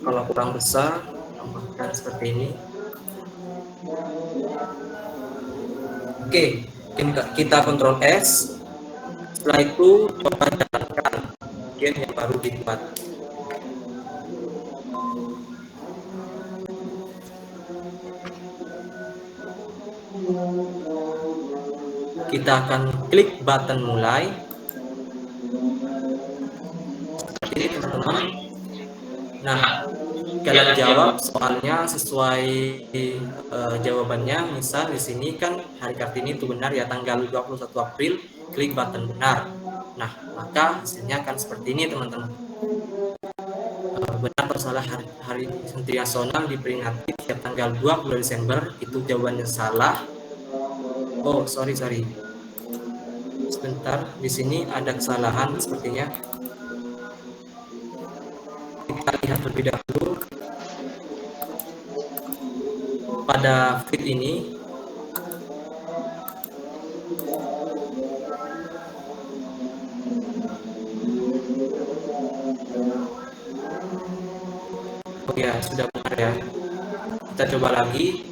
Kalau kurang besar, tambahkan seperti ini. Oke, kita Ctrl S. Setelah itu coba jalankan game yang baru dibuat. Kita akan klik button mulai. Seperti ini teman-teman. Nah, kalian jawab soalnya sesuai jawabannya. Misal di sini kan hari Kartini itu benar ya, tanggal 21 April, klik button benar. Nah, maka hasilnya akan seperti ini teman-teman. Benar atau salah hari Santri Nasional diperingati setiap tanggal 20 Desember, itu jawabannya salah. Oh, sorry. Sebentar, di sini ada kesalahan sepertinya. Kita lihat terlebih dahulu. Pada feed ini oh ya, sudah benar ya. Kita coba lagi.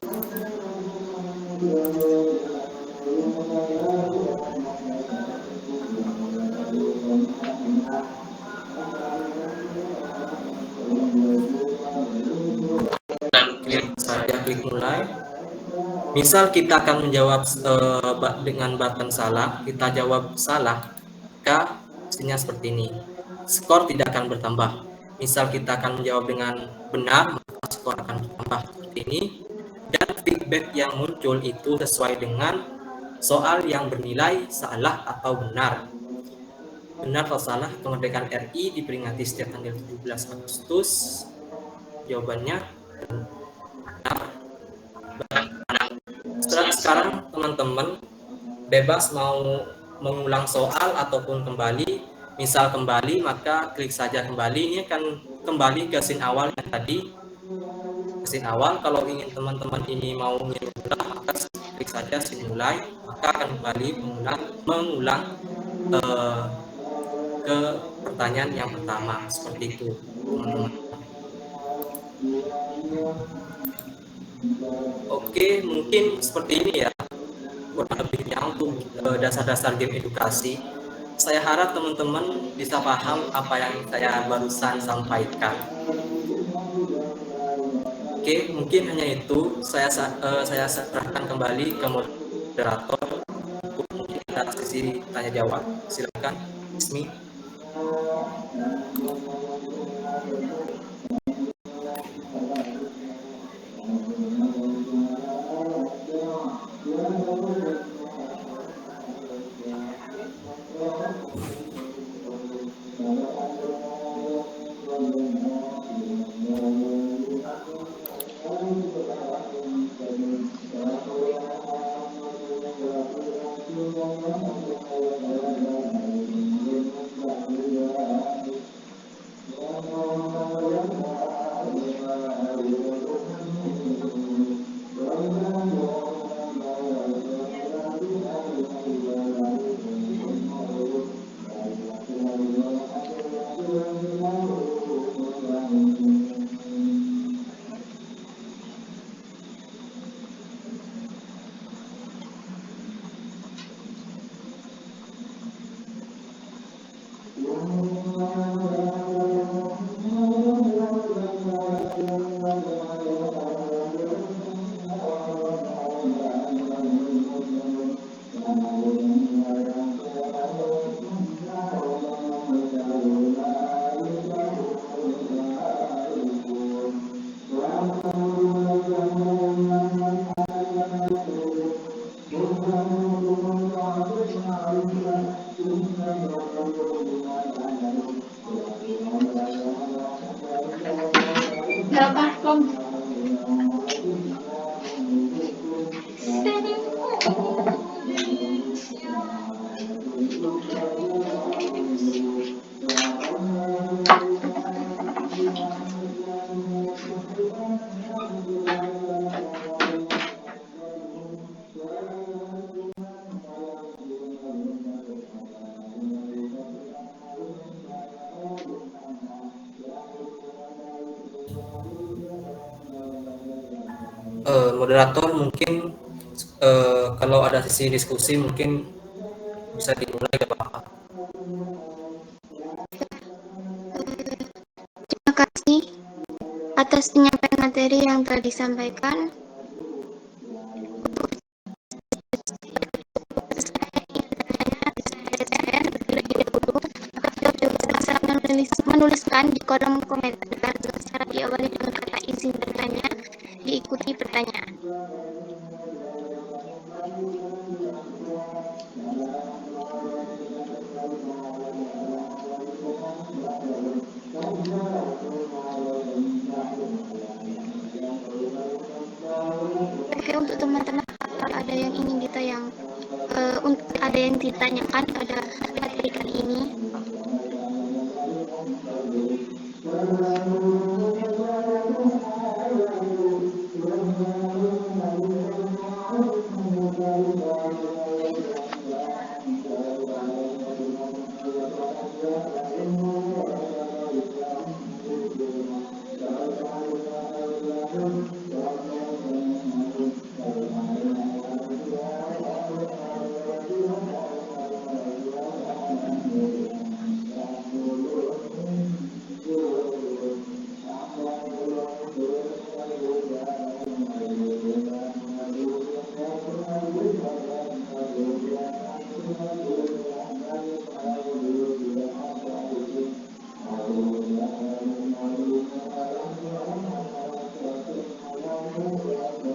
Klik mulai. Misal kita akan menjawab dengan button salah, kita jawab salah, maka hasilnya seperti ini. Skor tidak akan bertambah. Misal kita akan menjawab dengan benar, maka skor akan bertambah seperti ini. Dan feedback yang muncul itu sesuai dengan soal yang bernilai salah atau benar. Benar atau salah, kemerdekaan RI diperingati setiap tanggal 17 Agustus. Jawabannya benar. Sekarang teman-teman bebas mau mengulang soal ataupun kembali. Misal kembali, maka klik saja kembali. Ini akan kembali ke scene awal yang tadi. Scene awal. Kalau ingin teman-teman ini mau mengulang, maka klik saja scene mulai, maka akan kembali mengulang ke pertanyaan yang pertama. Seperti itu teman-teman. Oke, mungkin seperti ini ya kurang lebihnya untuk dasar-dasar game edukasi. Saya harap teman-teman bisa paham apa yang saya barusan sampaikan. Oke, mungkin hanya itu. Saya serahkan kembali ke moderator untuk kita sesi tanya jawab. Silakan, Ismi. Moderator mungkin kalau ada sesi diskusi mungkin bisa dimulai ke Bapak. Terima kasih atas penyampaian materi yang telah disampaikan. Menuliskan di kolom komentar secara diawali dengan kata izin bertanya, diikuti pertanyaan. Oke, untuk teman-teman ada yang ingin ada yang ditanyakan pada materi kali ini?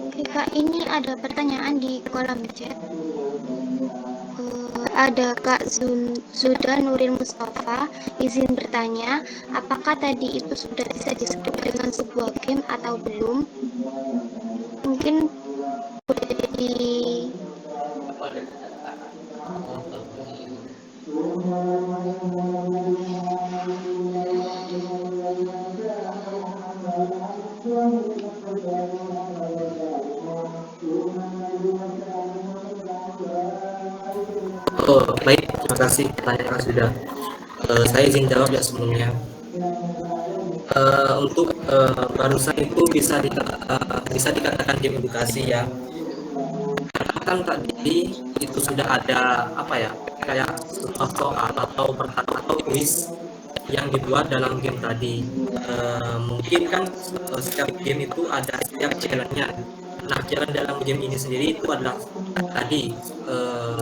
Oke Kak, ini ada pertanyaan di kolom chat. Ada Kak Zuda Nuril Mustafa izin bertanya, apakah tadi itu sudah bisa disebut dengan sebuah game atau belum? Mungkin boleh di Baik, terima kasih pertanyaan sudah. Saya izin jawab ya sebelumnya. Untuk barusan itu bisa dikatakan game edukasi ya. Karena kan tadi itu sudah ada apa ya, kayak soal atau atau quiz yang dibuat dalam game tadi. Mungkin kan setiap game itu ada setiap challenge-nya. Nah, challenge dalam game ini sendiri itu adalah tadi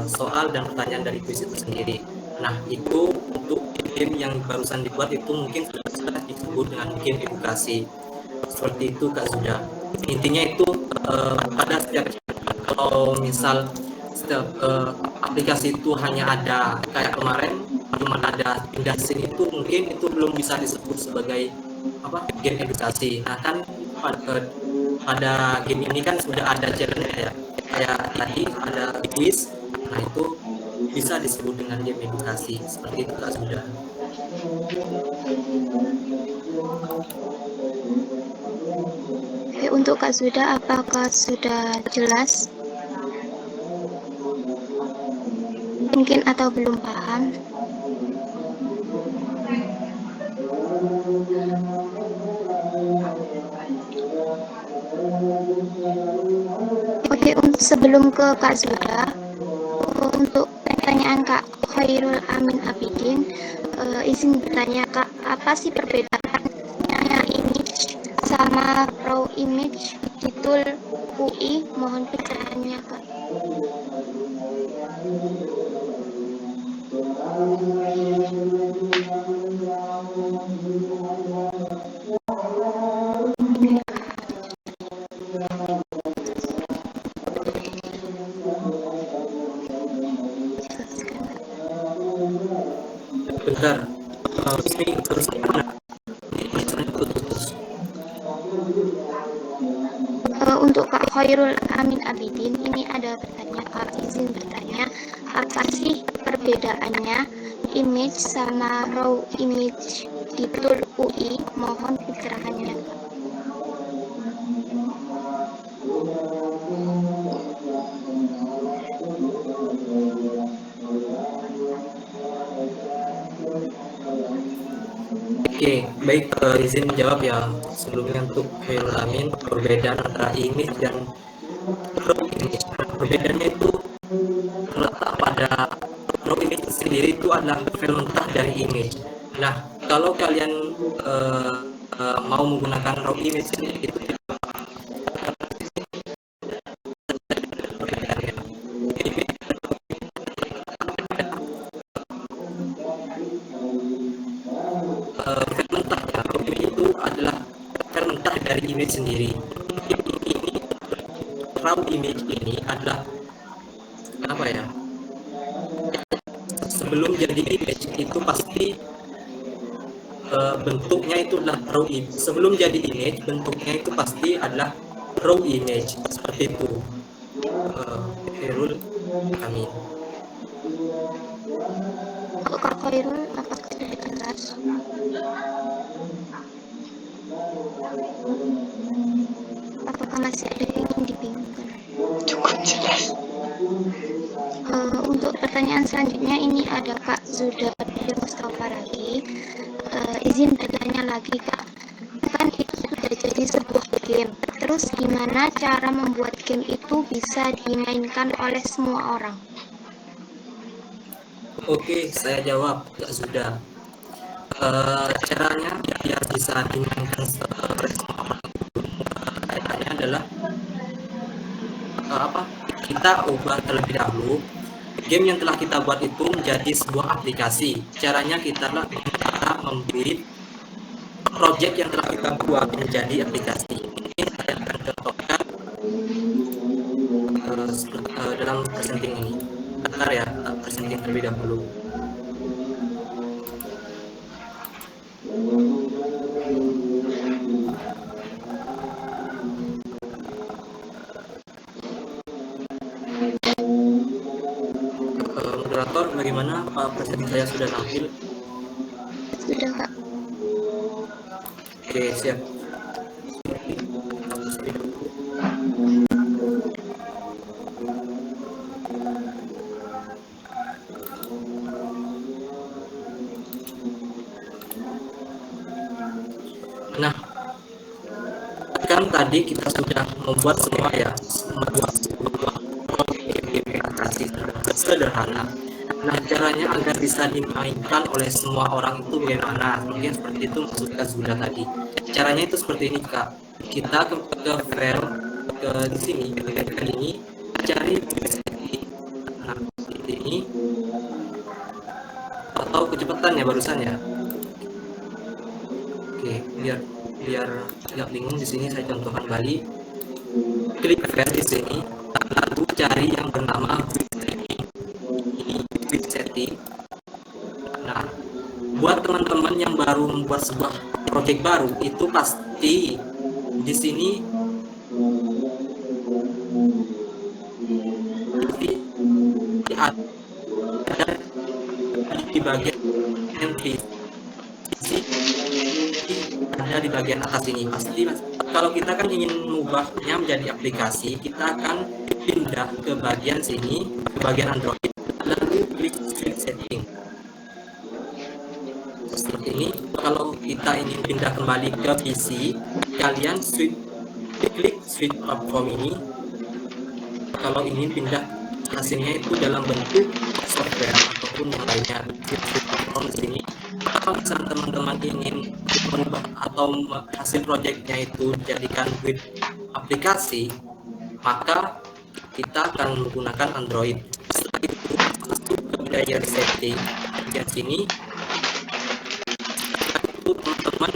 soal dan pertanyaan dari quiz itu sendiri. Nah, itu untuk game yang barusan dibuat itu mungkin sudah disebut dengan game edukasi. Seperti itu Kak Zuda. Intinya itu pada setiap kalau misal setiap aplikasi itu hanya ada kayak kemarin cuma ada pindah scene itu mungkin itu belum bisa disebut sebagai apa game edukasi. Nah kan pada game ini kan sudah ada challenge ya kayak tadi ada quiz. Nah itu bisa disebut dengan game edukasi seperti itu Kak sudah. Oke, untuk Kak Zuda, apakah sudah jelas? Mungkin atau belum paham? Oke, sebelum ke Kak Zuda, untuk pertanyaan Kak Khairul Amin Abidin, izin bertanya Kak, apa sih perbedaannya image sama raw image di tool UI? Mohon pencerahannya Kak. Bentar, ini terus mana? Untuk Kak Khairul Amin Abidin, ini ada pertanyaan Kak, izin bertanya, apa sih perbedaannya image sama raw image di tool UI? Mohon pencerahannya Kak. Oke, baik, izin menjawab ya. Sebelumnya untuk Khairul Amin, perbedaan antara image dan raw image. Perbedaannya itu terletak pada raw image sendiri itu adalah file mentah dari image. Nah, kalau kalian mau menggunakan raw image sendiri itu perbedaannya. Image file mentah ya, raw image itu adalah file mentah dari image sendiri. Ini raw image ini adalah apa ya? Sebelum jadi image itu pasti bentuknya itu adalah raw image. Sebelum jadi image, bentuknya itu pasti adalah raw image seperti itu. Khairul Amin. Kok Kak Khairul apakah sudah jelas? Apakah masih ada yang ingin dibingungkan? Cukup jelas. Untuk pertanyaan selanjutnya ini ada Kak Zuda Mustafa lagi. Izin bertanya lagi Kak, kan itu sudah jadi sebuah game. Terus gimana cara membuat game itu bisa dimainkan oleh semua orang? Oke, saya jawab Kak Zuda. Caranya biar bisa dimainkan oleh semua orang kaitannya adalah apa? Kita ubah terlebih dahulu game yang telah kita buat itu menjadi sebuah aplikasi. Caranya kita membuat project yang telah kita buat menjadi aplikasi. Ini saya akan contohkan dalam presenting ini. Bentar ya, presenting terlebih dahulu. Moderator, bagaimana presenting saya sudah tampil? Sudah Kak. Oke, siap. Nah, kan tadi kita sudah membuat semua ya, membuat sebuah aplikasi sederhana. Nah, caranya agar bisa dimainkan oleh semua orang itu bagaimana? Mungkin seperti itu maksud Kak Zuda tadi. Caranya itu seperti ini Kak. Kita ke file ke di sini, ke ini, cari nah, di ini atau kecepatan ya barusan ya. Oke, biar nggak bingung di sini saya contohkan kembali. Klik file di sini, lalu cari yang bernama quick setting. Nah, buat teman-teman yang baru membuat sebuah project baru itu pasti di sini ada di bagian entry, ada di bagian atas ini pasti. Kalau kita kan ingin mengubahnya menjadi aplikasi, kita akan pindah ke bagian sini, ke bagian Android, lalu klik Switch Setting. Seperti ini. Kalau kita ingin pindah kembali ke PC, kalian klik Switch Platform ini. Kalau ingin pindah hasilnya itu dalam bentuk software ataupun yang lainnya, Switch Platform di sini. Kalau misalnya teman-teman ingin merubah atau hasil projectnya itu dijadikan web aplikasi, maka kita akan menggunakan Android. Setelah itu masuk ke player setting bagian sini. Itu teman-teman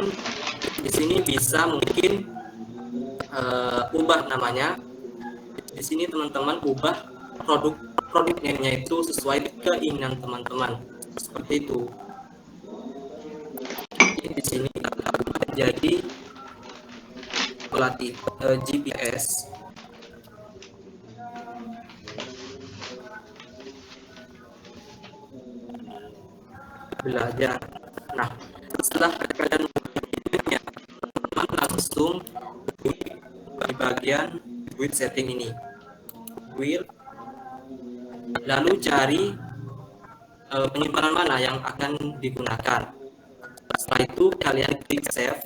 di sini bisa mungkin ubah namanya. Di sini teman-teman ubah produk name-nya itu sesuai keinginan teman-teman. Seperti itu. Di sini jadi pelatih GPS. Belajar. Nah, setelah kalian menggunakannya, teman-teman langsung di bagian build setting ini, build, lalu cari penyimpanan mana yang akan digunakan. Setelah itu kalian klik save.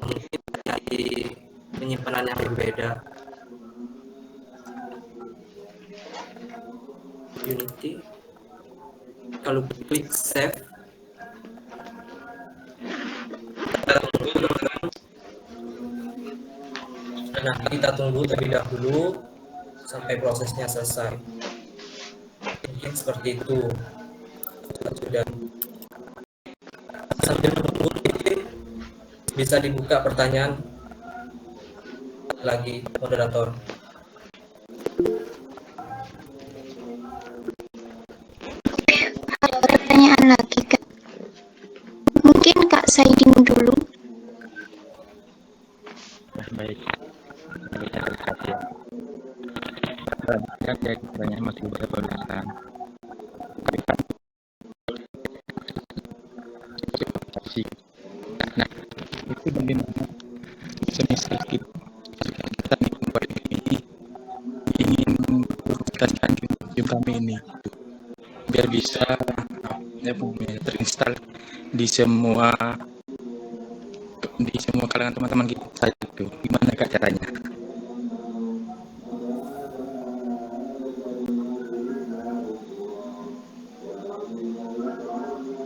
Mungkin dari penyimpanan yang berbeda. Unity. Kalau klik save, nah kita tunggu terlebih dahulu sampai prosesnya selesai. Mungkin seperti itu. Sudah. Sambil menunggu bisa dibuka pertanyaan lagi moderator. Ada pertanyaan lagi, Kak. Mungkin Kak Saidin dulu. Baik, saya lihat ya. Kan banyak masih beberapa urusan. Nah, itu bagaimana semisal kita membuat ini ingin memprioritaskan game kami ini biar bisa terinstall di semua kalangan teman-teman kita itu. Gimana Kak caranya?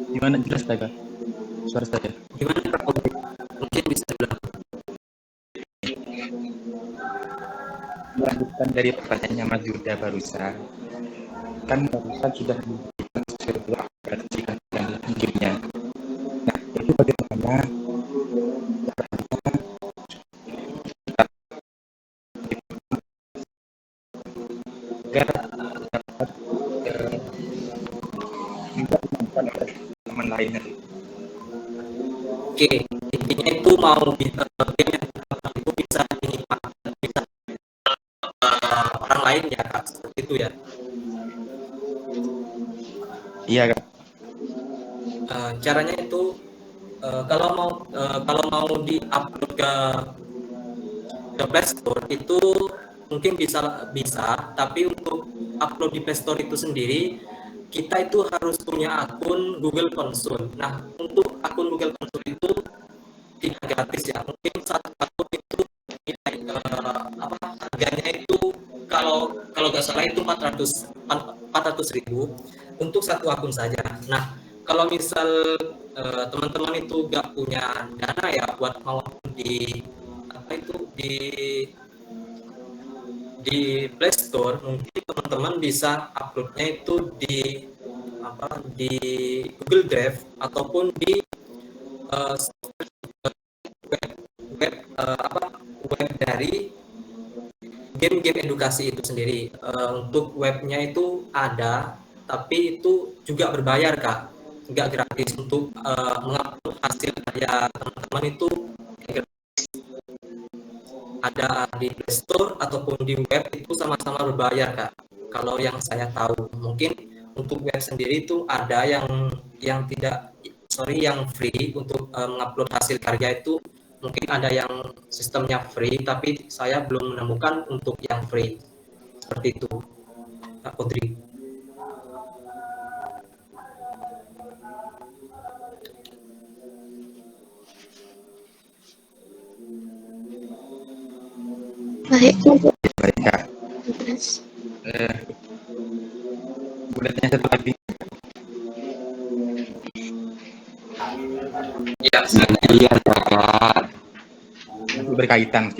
Gimana, jelas Kak? Suara saya. Gimana Kak? Mungkin bisa bilang. Melanjutkan dari pertanyaannya Mas Yuda barusan, kan barusan sudah diberikan sebuah aplikasi dan gamenya. Nah, itu bagaimana agar dapat juga dimainkan oleh teman lainnya. Oke, intinya itu mau game yang itu bisa dinikmati bisa orang lain ya Kak, seperti itu ya. Iya Kak. Caranya itu kalau mau di-upload ke Play Store itu mungkin bisa, tapi untuk upload di Play Store itu sendiri kita itu harus punya akun Google Console. Nah, untuk akun Google Console itu tidak gratis ya. Mungkin satu akun itu harganya itu kalau nggak salah itu 400.000 untuk satu akun saja. Nah, kalau misal teman-teman itu nggak punya dana ya buat mau di Play Store, mungkin teman-teman bisa uploadnya itu di Google Drive ataupun di web dari game-game edukasi itu sendiri. Untuk webnya itu ada, tapi itu juga berbayar Kak, nggak gratis. Untuk mengupload hasil karya teman-teman itu ada di Play Store ataupun di web itu sama-sama berbayar Kak. Kalau yang saya tahu, mungkin untuk web sendiri itu ada yang free untuk mengupload hasil karya itu. Mungkin ada yang sistemnya free, tapi saya belum menemukan untuk yang free. Seperti itu, Kak Putri. Baik, Baik Kak. terus. Bulatnya satu lagi. Ya, Iya Kak. Berkaitan.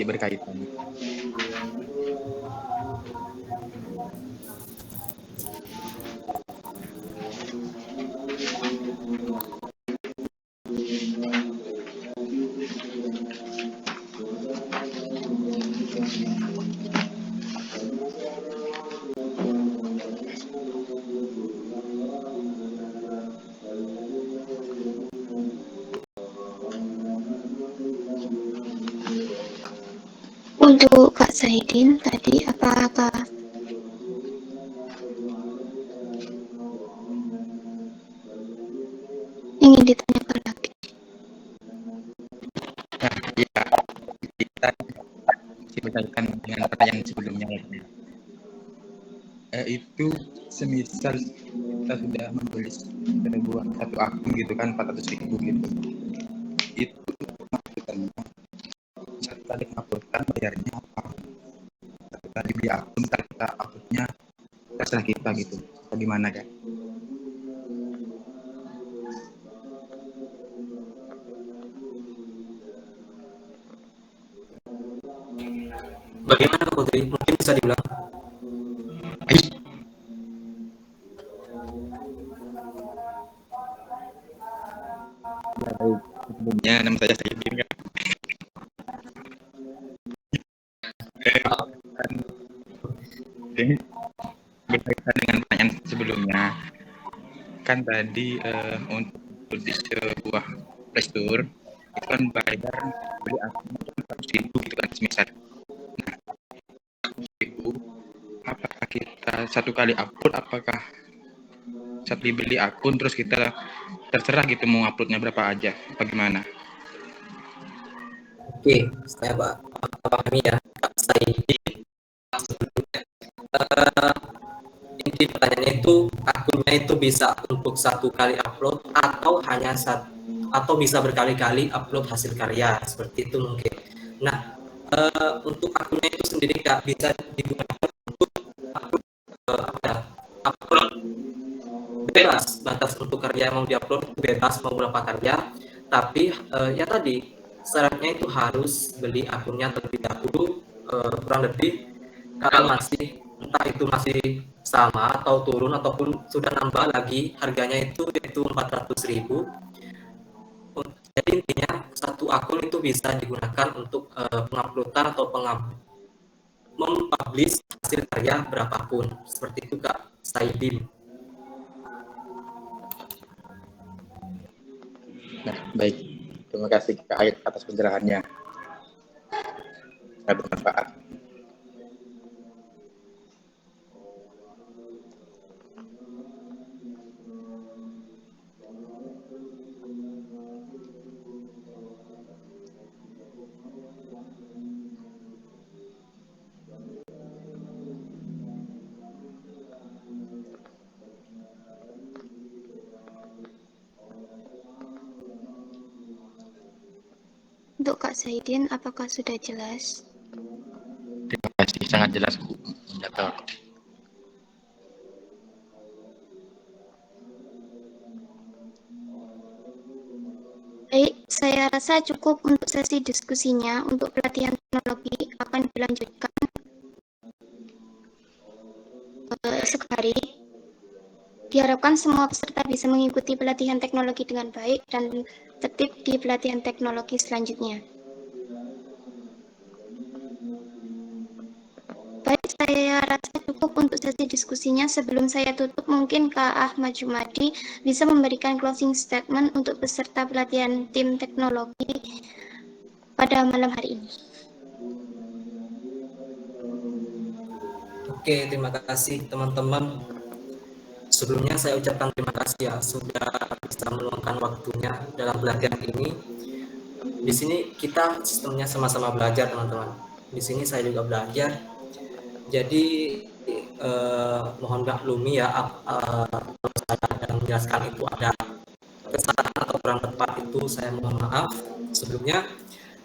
Untuk Kak Saidin tadi apakah ingin ditanyakan lagi? Nah, iya. Kita masih berkaitan dengan pertanyaan sebelumnya lagi. Itu semisal kita sudah menulis buat satu akun gitu kan 400.000 gitu. Itu maksudnya satu kali uploadan bayarnya apa? Satu kali beli akun kita uploadnya terserah kita gitu. Bagaimana kan? Bagaimana Putri? Mungkin bisa diulang. Sebelumnya nama saya Saidin kan. Jadi berkaitan dengan pertanyaan sebelumnya kan tadi untuk di sebuah Playstore itu kan bayar beli akun 100.000 gitu kan semisal. Nah, itu apakah kita satu kali upload, apakah saat dibeli akun terus kita terserah gitu mau uploadnya berapa aja, bagaimana? Oke, saya pahami ya, Kak Saidi. Inti pertanyaannya itu akunnya itu bisa untuk satu kali upload atau hanya atau bisa berkali-kali upload hasil karya seperti itu mungkin. Nah, untuk akunnya itu sendiri Kak bisa digunakan untuk upload upload bebas, batas untuk karya yang mau diupload bebas mau berapa karya, tapi ya tadi syaratnya itu harus beli akunnya terlebih dahulu, kurang lebih kalau masih entah itu masih sama atau turun ataupun sudah nambah lagi harganya itu 400.000. Jadi intinya satu akun itu bisa digunakan untuk penguploadan atau mempublish hasil karya berapapun seperti itu Kak Saidin. Nah, baik. Terima kasih Kak Ait atas penjelasannya. Sangat bermanfaat. Untuk Kak Saidin, apakah sudah jelas? Terima kasih, sangat jelas Bu. Betul. Baik, saya rasa cukup untuk sesi diskusinya. Untuk pelatihan teknologi akan dilanjutkan esok hari. Diharapkan semua peserta bisa mengikuti pelatihan teknologi dengan baik dan tertib di pelatihan teknologi selanjutnya. Baik, saya rasa cukup untuk sesi diskusinya. Sebelum saya tutup, mungkin Kak Ahmad Jumadi bisa memberikan closing statement untuk peserta pelatihan tim teknologi pada malam hari ini. Oke, terima kasih teman-teman. Sebelumnya saya ucapkan terima kasih ya sudah bisa meluangkan waktunya dalam pelatihan ini. Di sini kita sistemnya sama-sama belajar teman-teman. Di sini saya juga belajar. Jadi mohon maklumi ya kalau saya dalam menjelaskan itu ada kesalahan atau kurang tepat itu saya mohon maaf sebelumnya.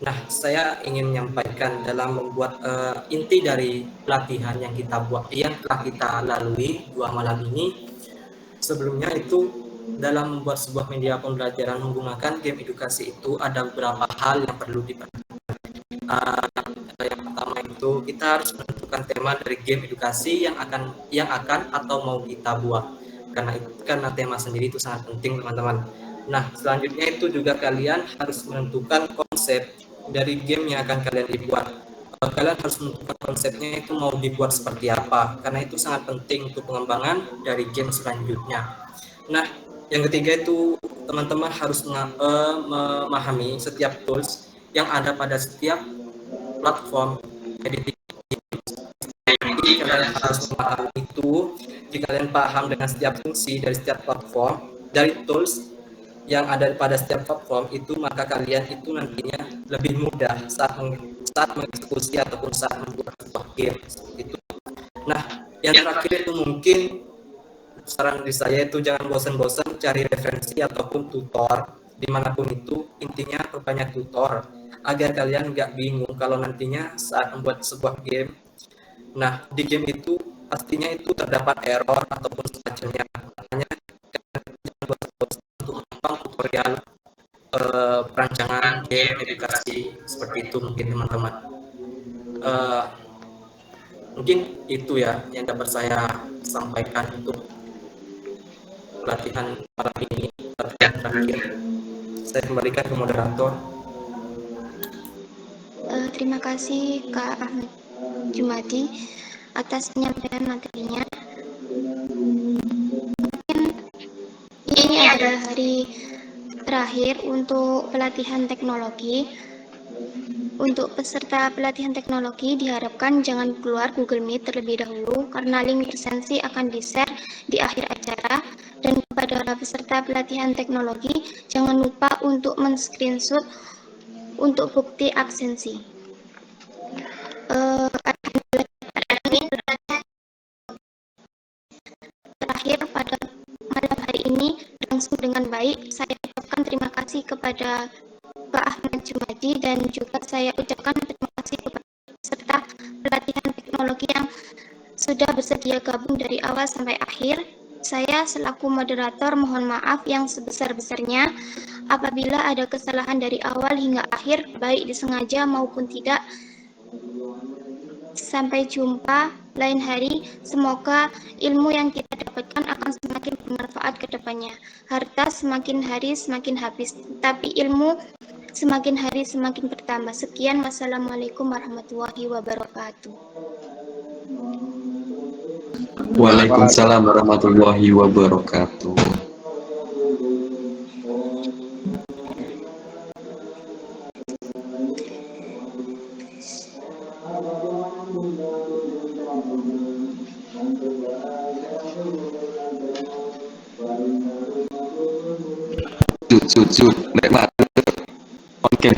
Nah, saya ingin menyampaikan dalam membuat inti dari pelatihan yang kita buat, yang telah kita lalui 2 malam ini. Sebelumnya itu dalam membuat sebuah media pembelajaran menggunakan game edukasi itu ada beberapa hal yang perlu diperhatikan. Yang pertama itu kita harus menentukan tema dari game edukasi yang akan atau mau kita buat. Karena tema sendiri itu sangat penting teman-teman. Nah, selanjutnya itu juga kalian harus menentukan konsep dari game yang akan kalian dibuat. Kalian harus menentukan konsepnya itu mau dibuat seperti apa, karena itu sangat penting untuk pengembangan dari game selanjutnya. Nah, yang ketiga itu teman-teman harus memahami setiap tools yang ada pada setiap platform editing. Jadi kalian harus memahami itu. Jika kalian paham dengan setiap fungsi dari setiap platform, dari tools yang ada pada setiap platform itu, maka kalian itu nantinya lebih mudah saat mengeksekusi ataupun saat membuat sebuah game itu. Nah, yang terakhir itu mungkin saran dari saya itu jangan bosan-bosan cari referensi ataupun tutor dimanapun itu, intinya perbanyak tutor agar kalian nggak bingung kalau nantinya saat membuat sebuah game. Nah, di game itu pastinya itu terdapat error ataupun semacamnya, makanya jangan bosan-bosan untuk menonton tutorial perancangan game edukasi seperti itu mungkin teman-teman. Mungkin itu ya yang dapat saya sampaikan untuk pelatihan malam ini, pelatihan terakhir. Saya kembalikan ke moderator. Terima kasih Kak Ahmad Jumadi atas penyampaian materinya. Mungkin ini adalah hari terakhir untuk pelatihan teknologi. Untuk peserta pelatihan teknologi diharapkan jangan keluar Google Meet terlebih dahulu karena link presensi akan di-share di akhir acara. Dan kepada peserta pelatihan teknologi jangan lupa untuk men-screenshot untuk bukti absensi. Terakhir pada malam hari ini langsung dengan baik. Saya ucapkan terima kasih kepada Pak Ahmad Jumadi dan juga saya ucapkan terima kasih kepada peserta pelatihan teknologi yang sudah bersedia gabung dari awal sampai akhir. Saya selaku moderator mohon maaf yang sebesar-besarnya apabila ada kesalahan dari awal hingga akhir, baik disengaja maupun tidak. Sampai jumpa lain hari. Semoga ilmu yang kita dapatkan akan semakin bermanfaat ke depannya. Harta semakin hari semakin habis, tapi ilmu semakin hari semakin bertambah. Sekian, wassalamualaikum warahmatullahi wabarakatuh. Waalaikumsalam warahmatullahi wabarakatuh. Sud, nek on cam